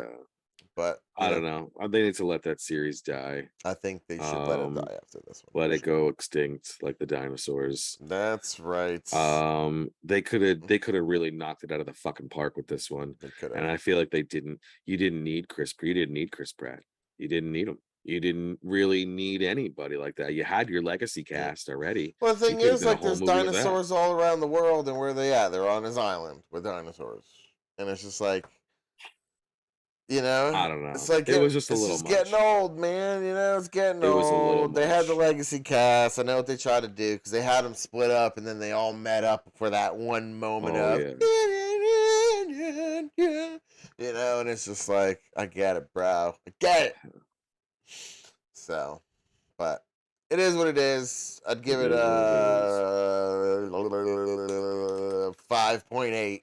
But I don't know. They need to let that series die. I think they should let it die after this one. Let it go extinct like the dinosaurs. That's right. They could have really knocked it out of the fucking park with this one. They could have. And I feel like they didn't. You didn't need Chris Pratt. You didn't need Chris Pratt. You didn't need him. You didn't really need anybody like that. You had your legacy Yeah. cast already. Well, the You thing could have is, done a like, whole there's movie with that. dinosaurs all around the world, and where are they at? They're on his island with dinosaurs, and it's just like, I don't it's know. like It was just a it's little just getting much. old, man. It's getting It was a little old. They had the much. legacy cast. I know what they tried to do because they had them split up, and then they all met up for that one moment Oh of, yeah. and it's just like, I get it, bro. I get it. So, but it is what it is. I'd give It it is what it is. a 5.8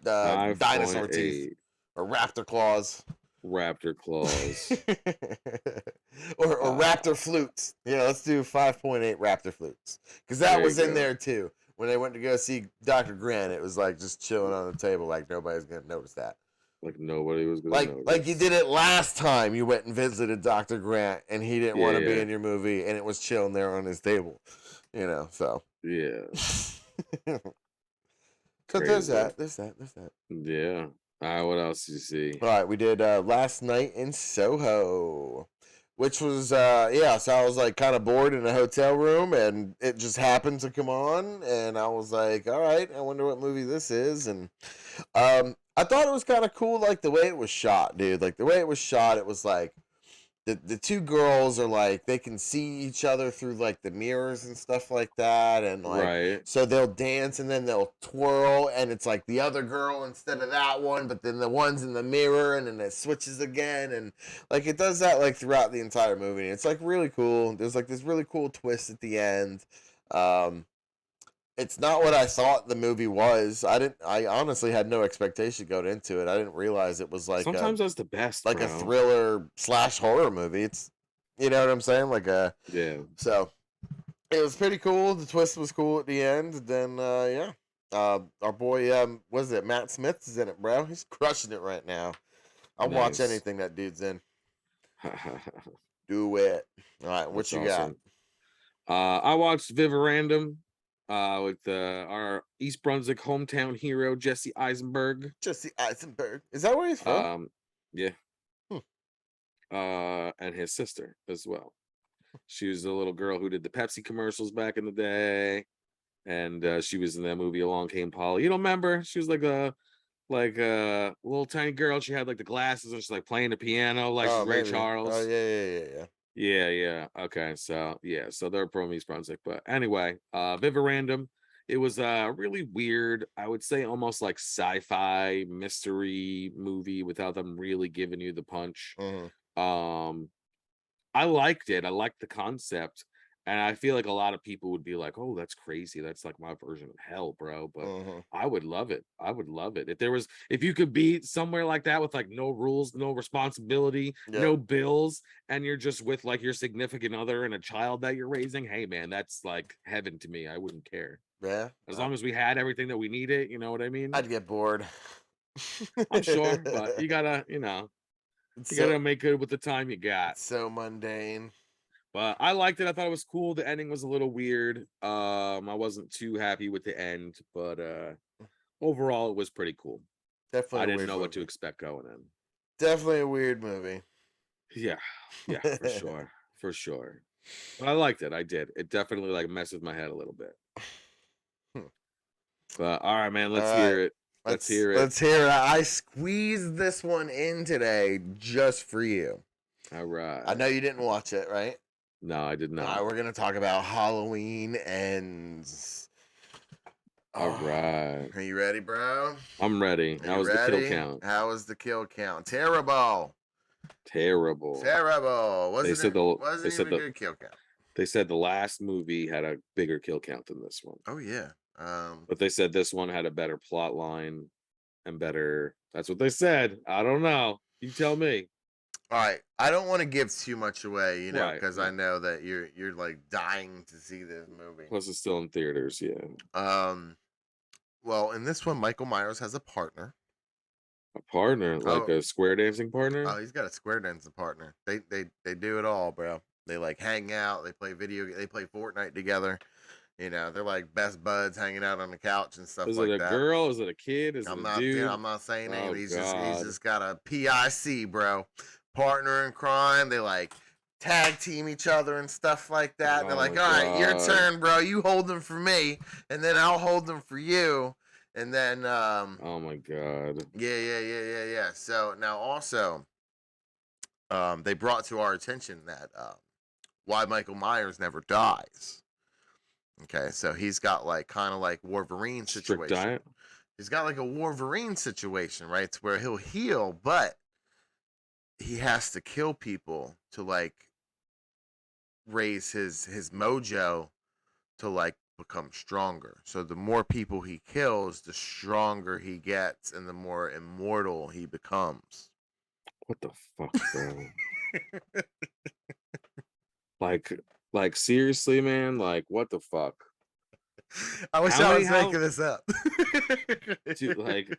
dinosaur teeth 5.8 or raptor claws. raptor claws. or Wow. raptor flutes. Yeah, let's do 5.8 raptor flutes. Because that There you was in go. there too. When they went to go see Dr. Grant, it was like just chilling on the table, like nobody's gonna notice that. Like nobody was gonna Like you notice. did it last time you went and visited Dr. Grant and he didn't want to be Yeah, in your movie and it was chilling there on his table. So yeah. so there's Crazy. that. There's that. Yeah. All right, what else you see? All right, we did Last Night in Soho, which was yeah. So I was like kind of bored in a hotel room, and it just happened to come on, and I was like, all right, I wonder what movie this is, and I thought it was kind of cool, like the way it was shot, dude. Like the way it was shot, it was like the two girls are like they can see each other through like the mirrors and stuff like that, and like Right. so they'll dance and then they'll twirl and it's like the other girl instead of that one, but then the one's in the mirror and then it switches again, and like it does that like throughout the entire movie. It's like really cool. There's like this really cool twist at the end. um it's not what I thought the movie was. I honestly had no expectation going into it. I didn't realize it was Sometimes that's the best, like a bro. thriller slash horror movie. It's, you know what I'm saying? Yeah. So it was pretty cool. The twist was cool at the end. Then yeah, our boy was it Matt Smith is in it, bro. He's crushing it right now. I'll watch Nice. anything that dude's in. That's Do it. All right, what you got? awesome. I watched Vivarandum with our East Brunswick hometown hero Jesse Eisenberg. Jesse Eisenberg. Is that where he's from? Yeah, Hmm. and his sister as well. She was the little girl who did the Pepsi commercials back in the day, and she was in that movie Along Came Polly. You don't remember? She was like a little tiny girl. She had like the glasses and she's like playing the piano like she's Oh, Ray maybe. Oh, Charles. yeah. Yeah, yeah. Okay, so yeah, so they're from East Brunswick. But anyway, Vivarandum. It was a really weird, I would say almost like sci-fi mystery movie without them really giving you the punch. Mm-hmm. Um, I liked it. I liked the concept. And I feel like a lot of people would be like, "Oh, that's crazy. That's like my version of hell, bro." But Mm-hmm. I would love it. I would love it. If you could be somewhere like that with like no rules, no responsibility, Yep. no bills, and you're just with like your significant other and a child that you're raising, hey man, that's like heaven to me. I wouldn't care. Yeah. As long as we had everything that we needed, you know what I mean? I'd get bored. I'm sure, but you gotta, it's you so gotta make good with the time you got. it's so mundane. But I liked it. I thought it was cool. The ending was a little weird. I wasn't too happy with the end, but overall it was pretty cool. I Definitely a didn't weird know what to movie. expect going in. Definitely a weird movie. Yeah, yeah, for sure. For sure. But I liked it. I did. It definitely like messed with my head a little bit. But all right, man, All let's right. hear it. Let's hear it. Let's hear it. I squeezed this one in today just for you. All right. I know you didn't watch it, right? No, I did All not. right, we're gonna talk about Halloween Ends. All right. Are you ready, bro? I'm ready. Are How you was the kill ready? count? How was the kill count? Terrible. Terrible. Terrible. They said Wasn't even a good kill count. they said the last movie had a bigger kill count than this one. Oh yeah. But they said this one had a better plot line and better. That's what they said. I don't know. You tell me. All right. I don't want to give too much away, Right, because I know that you're like dying to see this movie. Plus, it's still in theaters. Yeah. Well, in this one, Michael Myers has a partner. A partner, like Oh, a square dancing partner. oh, he's got a square dancing partner. They do it all, bro. They like hang out. They play they play Fortnite together. They're like best buds, hanging out on the couch and stuff Is it like a that. girl? Is it a kid? Is it a dude? I'm not saying anything. Oh He's God. just got a PIC, bro. Partner in crime. They like tag team each other and stuff like that. They're Oh like, my all right, your God. turn, bro. You hold them for me, and then I'll hold them for you. And then, Oh my God. yeah. So now also, they brought to our attention that why Michael Myers never dies. Okay, so he's got like kind of like Wolverine Strict situation. diet. He's got like a Wolverine situation, right? To where he'll heal, but he has to kill people to like raise his mojo to like become stronger. So the more people he kills, the stronger he gets and the more immortal he becomes. What the fuck, bro? Like seriously, man? Like what the fuck? I wish How I many was making this up. Dude, like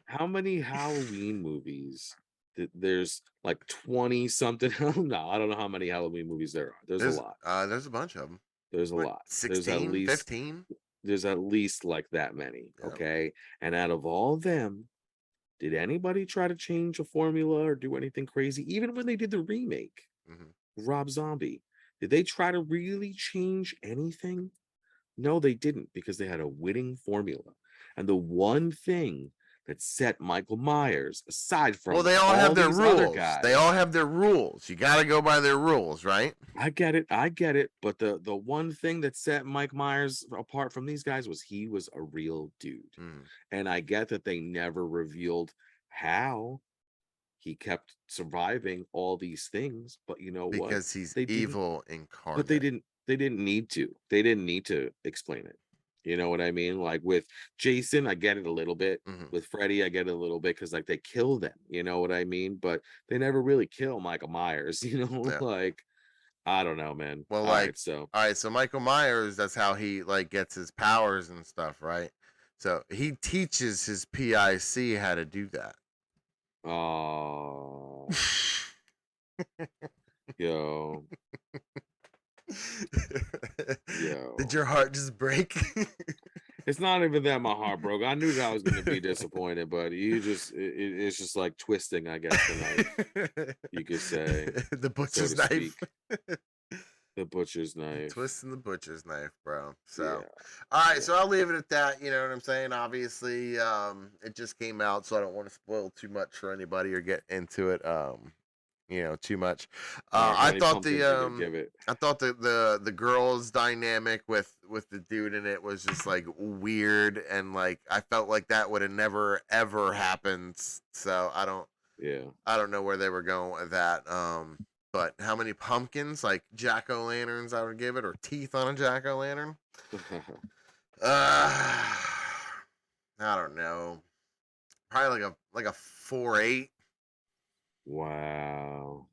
how many Halloween movies? There's like 20 something. No, I don't know how many Halloween movies there are. There's a lot. There's a bunch of them. There's a What, lot. 16, 15? There's at least like that many. Yeah. Okay. And out of all them, did anybody try to change a formula or do anything crazy? Even when they did the remake, Rob Zombie, did they try to really change anything? No, they didn't, because they had a winning formula. And the one thing that set Michael Myers, aside from Well, they all have their these other rules. guys, They all have their rules. You got to go by their rules, right? I get it. But the one thing that set Mike Myers apart from these guys was he was a real dude. And I get that they never revealed how he kept surviving all these things, but you know what? Because he's They didn't, evil incarnate. but they didn't need to. They didn't need to explain it. You know what I mean? Like with Jason, I get it a little bit. With Freddy, I get it a little bit because like they kill them. You know what I mean? But they never really kill Michael Myers. You know, Yeah. like I don't know, man. Well, all right, so Michael Myers, that's how he like gets his powers and stuff, right? So he teaches his PIC how to do that. Oh, yo. Did your heart just break? It's not even that my heart broke. I knew that I was going to be disappointed, but it's just like twisting, I guess, the knife. You could say the butcher's knife. The butcher's knife. Twisting the butcher's knife, bro. So, all right. So I'll leave it at that. You know what I'm saying? Obviously, it just came out, so I don't want to spoil too much for anybody or get into it. Too much. I thought the girls dynamic with the dude in it was just like weird, and like I felt like that would have never ever happened. So I don't know where they were going with that. But how many pumpkins, like jack-o'-lanterns, I would give it, or teeth on a jack-o'-lantern? I don't know. Probably like a 4.8. Wow.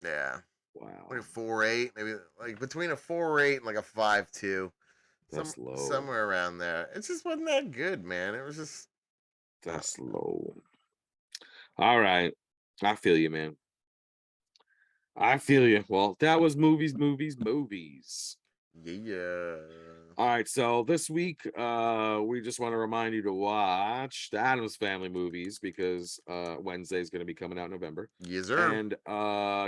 Yeah. Wow. Like a 4.8, maybe like between a 4.8 and like a 5.2. That's low. Somewhere around there. It just wasn't that good, man. It was just. That's low. All right. I feel you, man. I feel you. Well, that was movies. Yeah. All right, so this week we just want to remind you to watch the Addams Family movies because Wednesday is going to be coming out in November. Yes, sir. And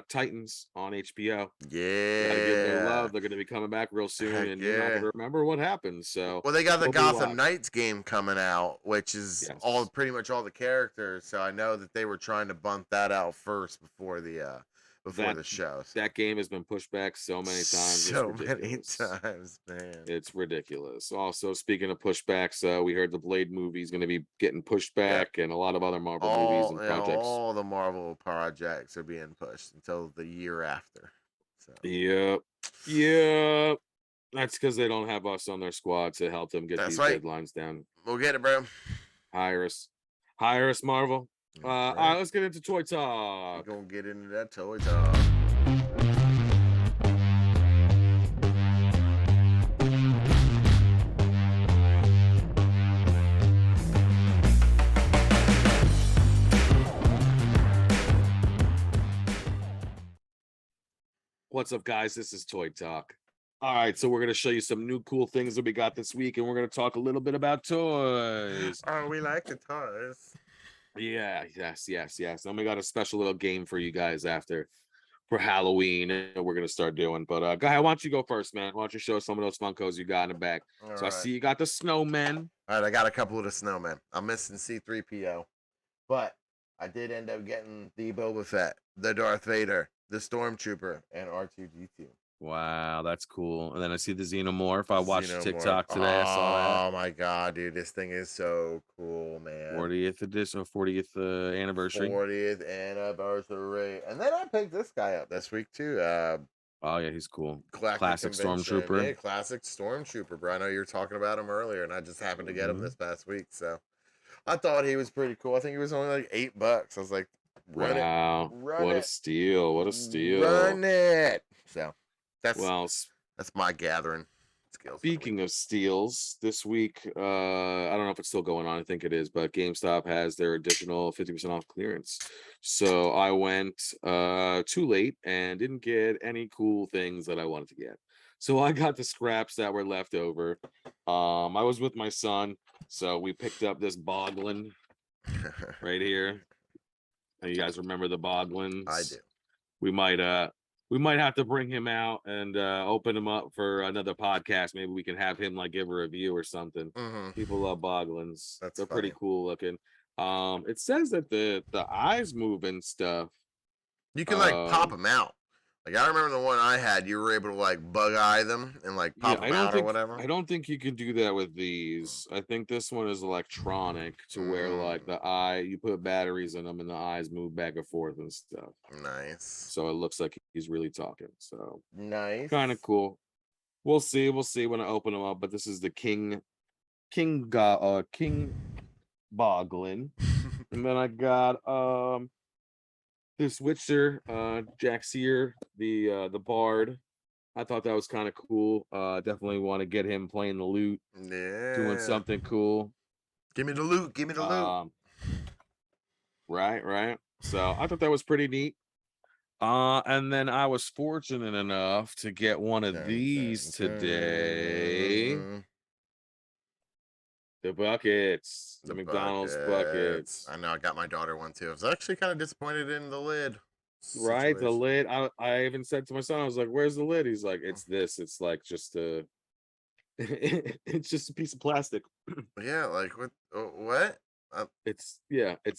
Titans on HBO. Yeah. Gotta give their love. They're going to be coming back real soon, and you're not going to remember what happened. So, well, they got the Gotham Knights game coming out, which is pretty much all the characters. So I know that they were trying to bump that out first before the show. That game has been pushed back so many times. So many times, man. It's ridiculous. Also, speaking of pushbacks, we heard the Blade movie is going to be getting pushed back, and a lot of other Marvel movies and projects. All the Marvel projects are being pushed until the year after. So. Yep. That's because they don't have us on their squad to help them get these deadlines down. We'll get it, bro. Hire us, Marvel. All right, let's get into Toy Talk. We're gonna get into that Toy Talk. What's up, guys? This is Toy Talk. All right, so we're going to show you some new cool things that we got this week, and we're going to talk a little bit about toys. Oh, we like the toys. Yeah, yes. And we got a special little game for you guys after for Halloween we're gonna start doing. But go ahead, why don't you go first, man? Why don't you show some of those Funkos you got in the back? All So I right. see you got the snowmen. All right, I got a couple of the snowmen. I'm missing C3PO, but I did end up getting the Boba Fett, the Darth Vader, the Stormtrooper, and R2D2. Wow, that's cool. And then I see the Xenomorph. I watched Xenomorph. TikTok today. I saw that. Oh my god, dude, this thing is so cool, man. 40th edition or 40th anniversary. 40th anniversary. And then I picked this guy up this week too. Oh yeah, he's cool. Classic Classic Stormtrooper. Yeah, classic Stormtrooper, bro. I know you were talking about him earlier, and I just happened to get him this past week. So I thought he was pretty cool. I think he was only like $8. I was like, run Wow, what a steal! What a steal! Run it. So that's my gathering skills. Speaking of steals, this week, I don't know if it's still going on. I think it is, but GameStop has their additional 50% off clearance. So I went too late and didn't get any cool things that I wanted to get. So I got the scraps that were left over. I was with my son, so we picked up this Boglin right here. You guys remember the Boglins? I do. We might have to bring him out and open him up for another podcast. Maybe we can have him like give a review or something. People love Boglins. They're pretty cool looking. It says that the eyes move and stuff. You can like pop them out. Like I remember the one I had, you were able to like bug eye them and like pop them out or whatever. I don't think you can do that with these. I think this one is electronic to where like the eye, you put batteries in them and the eyes move back and forth and stuff. Nice. So it looks like he's really talking. So nice. Kind of cool. We'll see when I open them up. But this is the King Boglin. And then I got this Witcher, Jack Sear, the Bard. I thought that was kind of cool. Definitely want to get him playing the lute. Yeah. Doing something cool. Give me the loot. Give me the loot. Right. So I thought that was pretty neat. And then I was fortunate enough to get one of these today. The buckets. The McDonald's buckets. I know, I got my daughter one too. I was actually kind of disappointed in the lid. Right, the lid. I even said to my son, I was like, "Where's the lid?" He's like, "It's this. It's like just a, it's just a piece of plastic." Yeah, like what? It's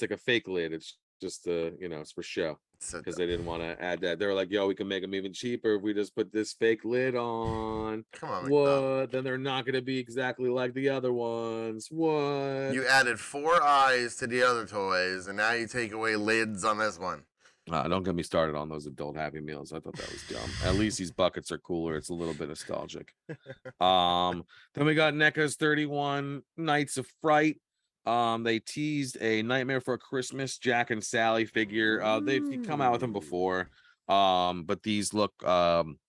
like a fake lid. It's just it's for show because they didn't want to add that. They were like, "Yo, we can make them even cheaper if we just put this fake lid on." Come on, what? Then they're not going to be exactly like the other ones. What? You added 4 eyes to the other toys, and now you take away lids on this one. Don't get me started on those adult Happy Meals. I thought that was dumb. At least these buckets are cooler. It's a little bit nostalgic. Then we got NECA's 31 Nights of Fright. They teased a Nightmare for Christmas Jack and Sally figure. They've come out with them before. But these look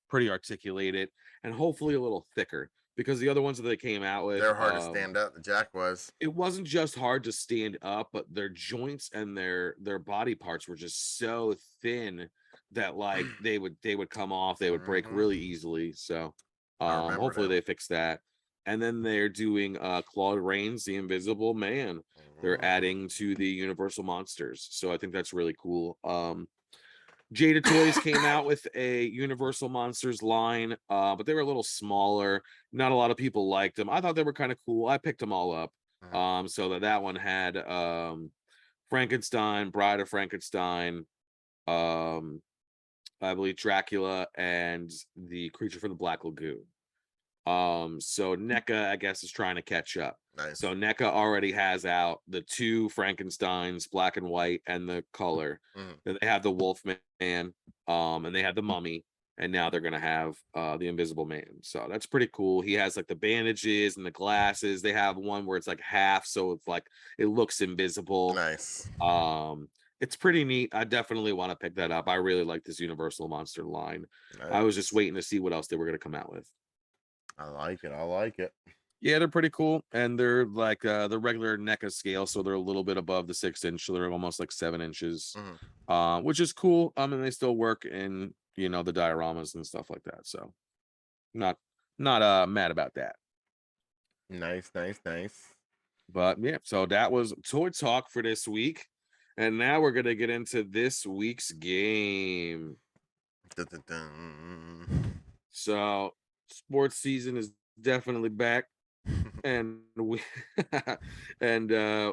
pretty articulated and hopefully a little thicker. Because the other ones that they came out with, they're hard to stand up. The Jack was. It wasn't just hard to stand up, but their joints and their body parts were just so thin that like they would come off. They would break really easily. So hopefully they fix that. And then they're doing Claude Rains, the Invisible Man. They're adding to the Universal Monsters. So I think that's really cool. Jada Toys came out with a Universal Monsters line, but they were a little smaller. Not a lot of people liked them. I thought they were kind of cool. I picked them all up. So that one had Frankenstein, Bride of Frankenstein, I believe Dracula, and the Creature from the Black Lagoon. So NECA, I guess, is trying to catch up. Nice. So NECA already has out the 2 Frankensteins, black and white, and the color. Then they have the Wolfman, and they have the Mummy, and now they're gonna have the Invisible Man. So that's pretty cool. He has like the bandages and the glasses. They have one where it's like half, so it's like it looks invisible. Nice. It's pretty neat. I definitely want to pick that up. I really like this Universal Monster line. Nice. I was just waiting to see what else they were gonna come out with. I like it. Yeah, they're pretty cool, and they're like the regular NECA scale, so they're a little bit above the 6-inch, so they're almost like 7 inches, which is cool. And they still work in the dioramas and stuff like that. So, not mad about that. Nice. But yeah, so that was Toy Talk for this week, and now we're gonna get into this week's game. Dun, dun, dun. So sports season is definitely back, and we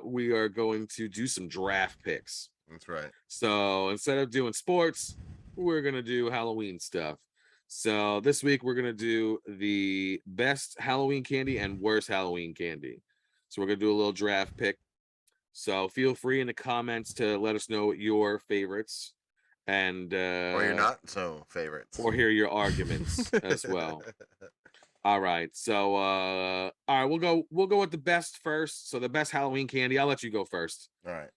we are going to do some draft picks. That's right. So instead of doing sports, we're gonna do Halloween stuff. So this week we're gonna do the best Halloween candy and worst Halloween candy. So we're gonna do a little draft pick. So feel free in the comments to let us know your favorites and Or you're not so favorites. or hear your arguments as well. All right. So all right, we'll go with the best first. So the best Halloween candy. I'll let you go first. All right.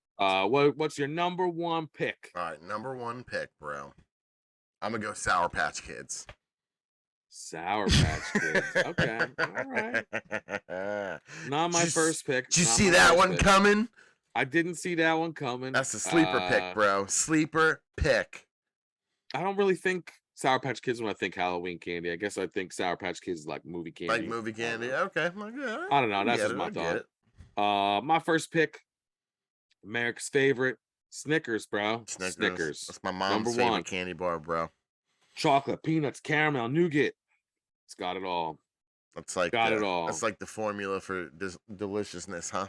What's your number one pick? All right, number one pick, bro. I'm gonna go Sour Patch Kids. Sour Patch Kids. Okay. All right. Not my first pick. Did you see that one coming? I didn't see that one coming. That's a sleeper pick, bro. Sleeper pick. I don't really think Sour Patch Kids when I think Halloween candy. I guess I think Sour Patch Kids is like movie candy. Like movie candy. Okay. I don't know. That's just my thought. My first pick, America's favorite, Snickers, bro. Snickers. That's my mom's favorite candy bar, bro. Chocolate, peanuts, caramel, nougat. It's got it all. That's like it all. That's like the formula for deliciousness, huh?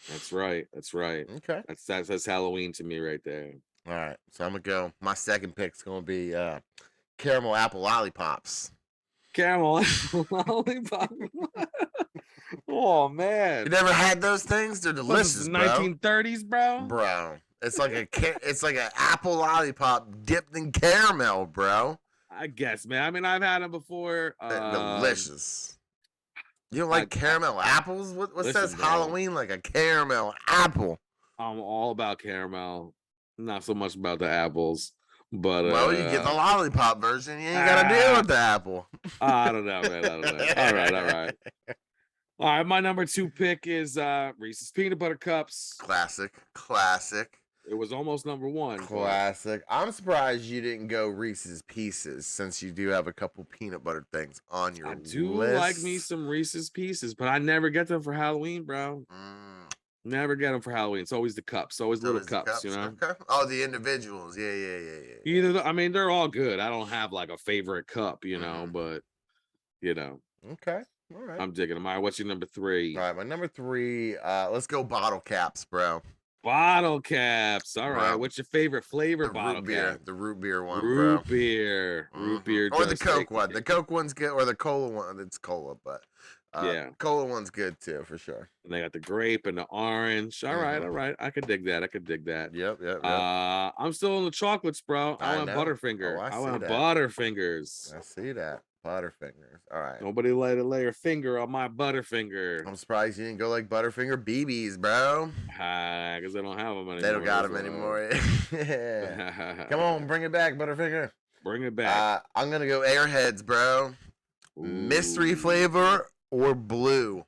That's right. That's right. Okay. That's Halloween to me right there. All right. So I'm gonna go. My second pick's gonna be caramel apple lollipops. Caramel apple lollipop. Oh man. You never had those things? They're delicious, bro. 1930s, bro. Bro, it's like it's like an apple lollipop dipped in caramel, bro. I guess, man. I mean, I've had them before. They're delicious. You don't like caramel apples? What says Halloween like a caramel apple? I'm all about caramel. Not so much about the apples. But well, you get the lollipop version. You ain't gotta deal with the apple. I don't know, man. I don't know. All right. All right, my number two pick is Reese's Peanut Butter Cups. Classic. It was almost number one. Classic. I'm surprised you didn't go Reese's Pieces since you do have a couple peanut butter things on your list. I do like me some Reese's Pieces, but I never get them for Halloween, bro. Never get them for Halloween. It's always the cups. Always little cups, you know? Okay. Oh, the individuals. Yeah. I mean, they're all good. I don't have like a favorite cup, you know, but, you know. Okay. All right. I'm digging them. All right, what's your number three? All right, my number three, let's go bottle caps, bro. Bottle caps. All right. What's your favorite flavor bottle cap? The root beer one, root bro. Beer. Root beer. Or the Coke one. The Coke one's good, or the cola one. It's cola, but cola one's good too, for sure. And they got the grape and the orange. All right. I could dig that. Yep. I'm still in the chocolates, bro. I want Butterfinger. Oh, I want Butterfingers. I see that. Butterfingers. All right. Nobody let it lay a finger on my Butterfinger. I'm surprised you didn't go like Butterfinger BBs, bro. Because they don't have them anymore. They don't got them anymore. Come on, bring it back, Butterfinger. Bring it back. I'm going to go Airheads, bro. Ooh. Mystery flavor or blue.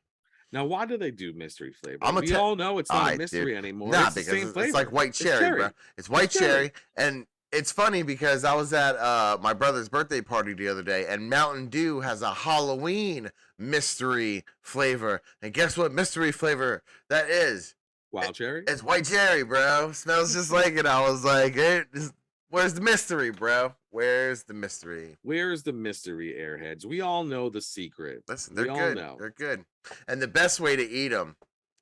Now, why do they do mystery flavor? We all know it's not a mystery anymore. Nah, it's the because same flavor. It's like white cherry, bro. It's white cherry. And it's funny because I was at my brother's birthday party the other day, and Mountain Dew has a Halloween mystery flavor. And guess what mystery flavor that is? Wild cherry? It's white cherry, bro. Smells just like it. I was like, where's the mystery, bro? Where's the mystery? Where's the mystery, Airheads? We all know the secret. Listen, they're good. They're good. And the best way to eat them,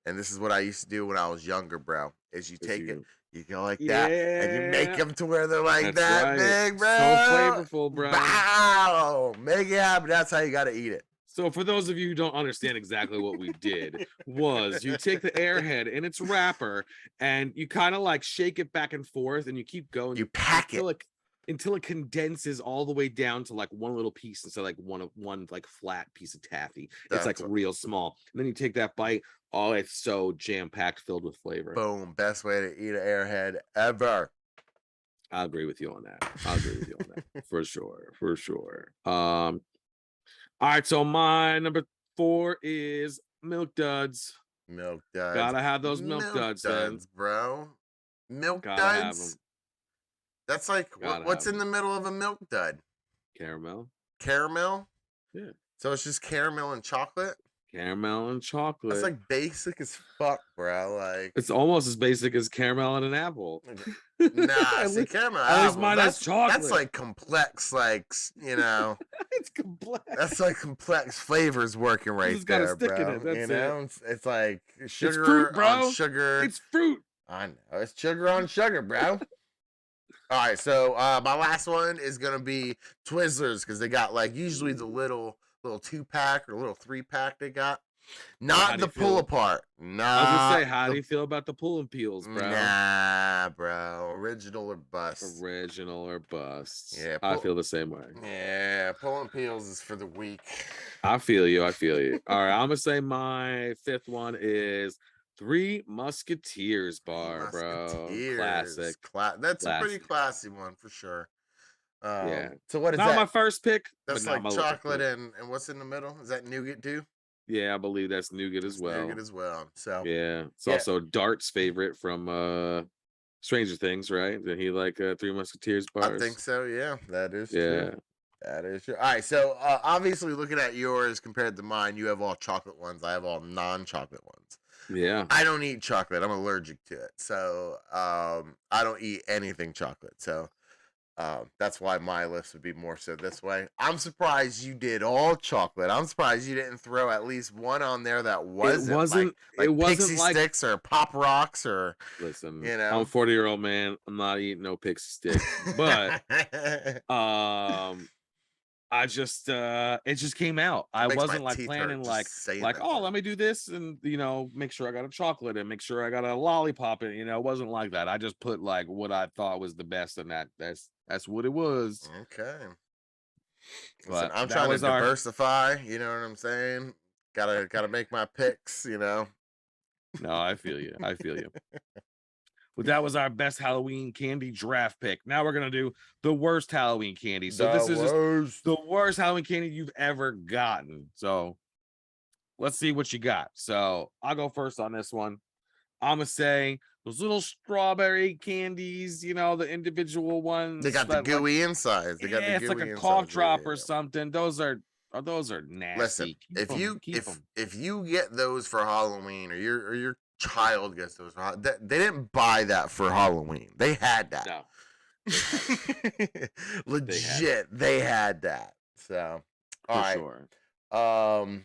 and this is what I used to do when I was younger, bro, is you take it. You go like that, and you make them to where they're like that big, bro. So flavorful, bro. Wow, make it happen. That's how you got to eat it. So for those of you who don't understand exactly what we did was you take the Airhead in its wrapper and you kind of like shake it back and forth and you keep going. You pack it until it condenses all the way down to like one little piece instead of like one like flat piece of taffy. It's like real small. And then you take that bite. Oh, it's so jam-packed, filled with flavor. Boom. Best way to eat an Airhead ever. I'll agree with you on that. For sure. All right, so my number 4 is Milk Duds. Milk Duds. Gotta have those Milk Duds, bro. Milk Duds? That's like, what's in the middle of a Milk Dud? Caramel. Caramel? Yeah. So it's just caramel and chocolate? Caramel and That's chocolate. like basic as fuck, bro. Like, It's almost as basic as caramel and an apple. nah, at, see, least, caramel at least apples. mine has That's chocolate. like complex, like It's complex. that's like complex flavors working You right just got a there, stick in it. bro. That's it. It's like It's fruit, sugar on bro. sugar. It's fruit. I know it's sugar on sugar, bro. All right, so my last one is gonna be Twizzlers because they got like usually the little 2-pack or little 3-pack they got. How Not do the you pull feel? apart. I was gonna say, Not how do the you feel about the pull and peels, bro? nah, bro. Original or bust. Original or bust? Yeah, I feel the same way. pulling peels is for the weak. I feel you. I feel you. All right, I'm gonna say my fifth one is Three Musketeers Three bar, bro. Musketeers. Classic. That's a pretty Classic. classy one for sure. Yeah. So what is Not my that? first pick, but That's not like my last chocolate pick. and what's in the middle? Is that nougat too? Yeah, I believe that's nougat as It's nougat well. as well. So Yeah. It's yeah, also Dart's favorite from Stranger Things, right? Did he like Three Musketeers I think bars? so. Yeah, that is true. Yeah. That is true. All right, so obviously looking at yours compared to mine, you have all chocolate ones. I have all non-chocolate ones. Yeah. I don't eat chocolate. I'm allergic to it. So I don't eat anything chocolate. So that's why my list would be more so this way. I'm surprised you did all chocolate. I'm surprised you didn't throw at least one on there that wasn't It like wasn't Pixie like Sticks or Pop Rocks or listen, you I'm a know. 40-year-old man. I'm not eating no pixie sticks. But I just it just came out. I Makes my wasn't like teeth planning hurt just saying like that oh, word. let me do this and make sure I got a chocolate and make sure I got a lollipop and it wasn't like that. I just put like what I thought was the best and that's what it was. Okay. Listen, But I'm that trying to was our diversify. You know what I'm saying? Gotta make my picks. You know. no, I feel you. I feel you. But that was our best Halloween candy draft pick. Now we're gonna do the worst Halloween candy. So this The is just worst. the worst Halloween candy you've ever gotten. So let's see what you got. So I'll go first on this one. I'm gonna say those little strawberry candies, the individual ones They got the that like, gooey insides. They got the yeah, it's like a gooey cough insides. Yeah, drop yeah, or yeah. something. Those are Listen, nasty. Keep if them. you Keep them. if you get those for Halloween or your child gets those for they didn't buy that for Halloween. They had that. No, they had it. They had it Legit, they had that. So, all for right. sure.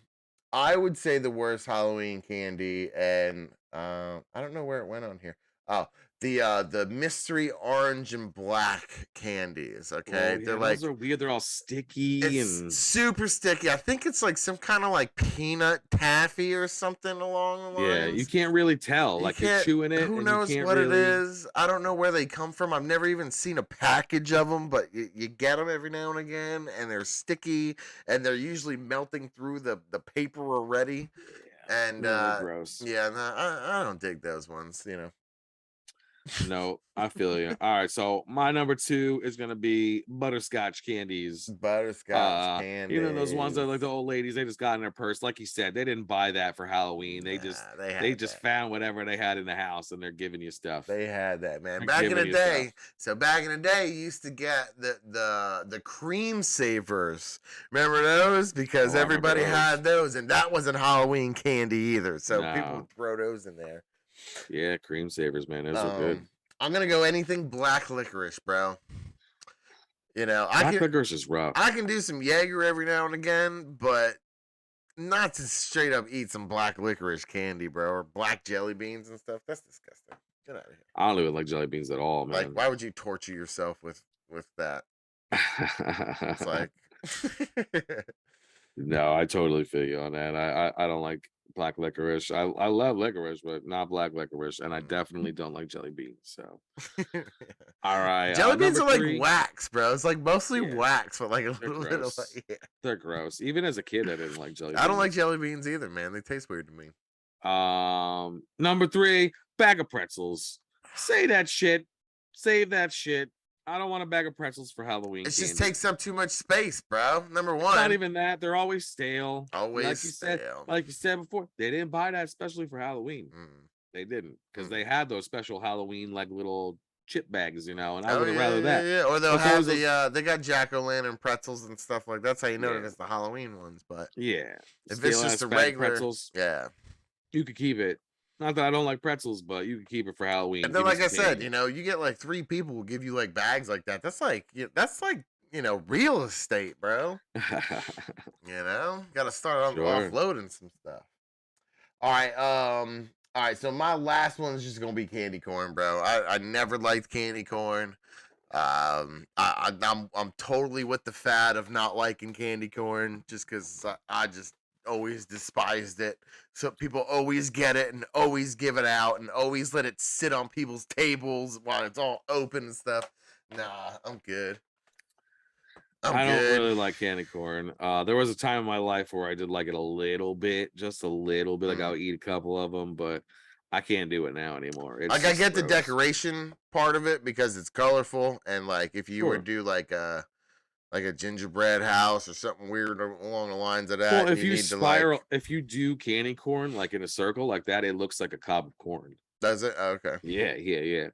I would say the worst Halloween candy, and I don't know where it went on here. Oh, the mystery orange and black candies. Oh Okay, they're yeah, those like are weird. They're all sticky it's and super sticky. I think it's like some kind of like peanut taffy or something along the yeah, you lines. can't really tell. You Like you're can't. chewing it Who and you knows can't what it really. is? I don't know where they come from. I've never even seen a package of them, but you get them every now and again, and they're sticky, and they're usually melting through the paper already. Yeah, And those are gross. yeah, no, I don't dig those ones. You know, No, I feel you. All right, so my number two is gonna be butterscotch candies. butterscotch Those ones that candies. like the old ladies, they just got in their purse. Like you said, they didn't buy that for Halloween. Nah, they They had just that. found whatever they had in the house and they're giving you stuff. They had that, man. They're Back in giving the you stuff. day, back in the day, you used to get the cream savers. Remember those? Because Oh, I remember everybody those. had those, and that wasn't Halloween candy either. So people No. would throw those in there. Yeah, cream savers, man. Those are good. I'm gonna go anything black licorice, bro. You know, Black licorice is rough. I can do some Jaeger every now and again, but not to straight up eat some black licorice candy, bro, or black jelly beans and stuff. That's disgusting. Get out of here. I don't even like jelly beans at all, Like, man. why would you torture yourself with that? It's like No, I totally feel you on that. I don't like black licorice. I love licorice, but not black licorice, and I definitely don't like jelly beans. So, all right, jelly beans number are like three. wax, bro. It's like mostly Yeah, wax, but like a they're little bit of gross. yeah. They're gross. Even as a kid, I didn't like jelly beans. I don't like jelly beans either, man. They taste weird to me. Number three, bag of pretzels. Say that shit. Save that shit. I don't want a bag of pretzels for Halloween. It just candy. takes up too much space, bro. Number It's one. not even that. They're always stale. Always stale. Like you said before, they didn't buy that especially for Halloween. They didn't, because they had those special Halloween like little chip bags, and I Oh would have rather that. yeah. Or they'll But have those, they got jack-o'-lantern pretzels and stuff like that's how you know that yeah, it's the Halloween ones. But yeah, if it's stale just ass a bag of regular, pretzels, yeah. you could keep it. Not that I don't like pretzels, but you could keep it for Halloween. And then, Give me like some I said, candy. you get like 3 people will give you like bags like that. That's like real estate, bro. Got to start Sure. offloading some stuff. All right, all right. So my last one is just gonna be candy corn, bro. I never liked candy corn. I'm totally with the fad of not liking candy corn, just because I just always despised it. So people always get it and always give it out and always let it sit on people's tables while it's all open and stuff. Nah, I'm good. I'm I don't good. really like candy corn. There was a time in my life where I did like it a little bit, just a little bit. Like I'll eat a couple of them, but I can't do it now anymore. It's Like I just get the gross. decoration part of it because it's colorful, and like if you were to Sure. do like a gingerbread house or something weird along the lines of that, Well, and if you you need to like, spiral, if you do candy corn like in a circle like that, it looks like a cob of corn. does it? Okay. Yeah, yeah, yeah.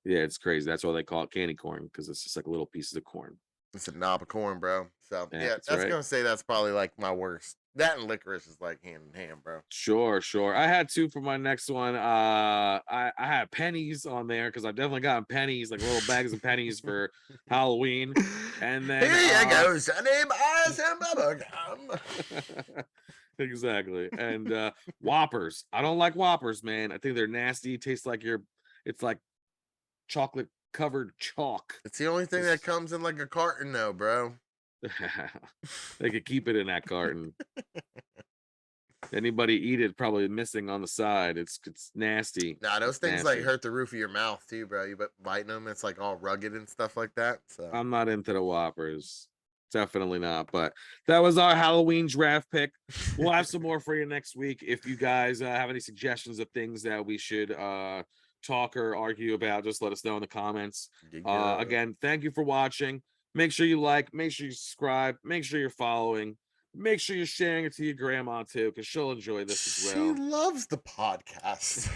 Yeah, it's crazy. That's why they call it candy corn, because it's just like little pieces of corn. It's a knob of corn, bro. So Yeah, yeah, that's that's right. gonna say that's probably like my worst. That and licorice is like hand in hand, bro. Sure, sure. I had two for my next one. I had pennies on there because I've definitely gotten pennies, like little bags of pennies for Halloween. And then Here you go, Sonny. Buy some bubblegum. exactly. And Whoppers. I don't like Whoppers, man. I think they're nasty. Tastes like it's like chocolate covered chalk. It's the only thing that comes in like a carton, though, bro. They could keep it in that carton. Anybody eat it probably missing on the side. It's nasty. Nah, those It's things like nasty. hurt the roof of your mouth too, bro. You biting them, it's like all rugged and stuff like that. So I'm not into the Whoppers. Definitely not. But that was our Halloween draft pick. We'll have some more for you next week. If you guys have any suggestions of things that we should talk or argue about, just let us know in the comments. Again, thank you for watching. Make sure you like, make sure you subscribe, make sure you're following, make sure you're sharing it to your grandma too, because she'll enjoy this as well. She loves the podcast.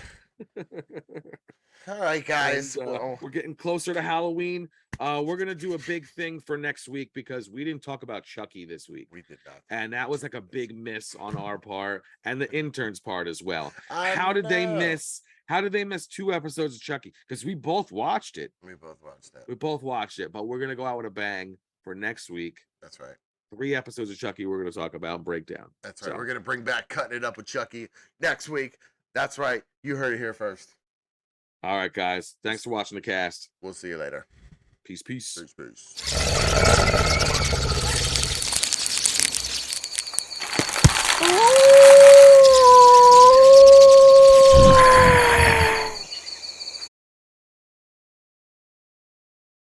All right, guys. And, well, we're getting closer to Halloween. We're gonna do a big thing for next week because we didn't talk about Chucky this week. we did not. And that was like a big miss on our part and the interns' part as well. I How did they know. miss? How did they miss 2 episodes of Chucky? Because we both watched it. We both watched that. We both watched it, but we're gonna go out with a bang for next week. That's right. 3 episodes of Chucky we're gonna talk about and break down. That's right. So, We're gonna bring back cutting it up with Chucky next week. That's right. You heard it here first. all right, guys. Thanks for watching the cast. We'll see you later. Peace, peace. Peace, peace.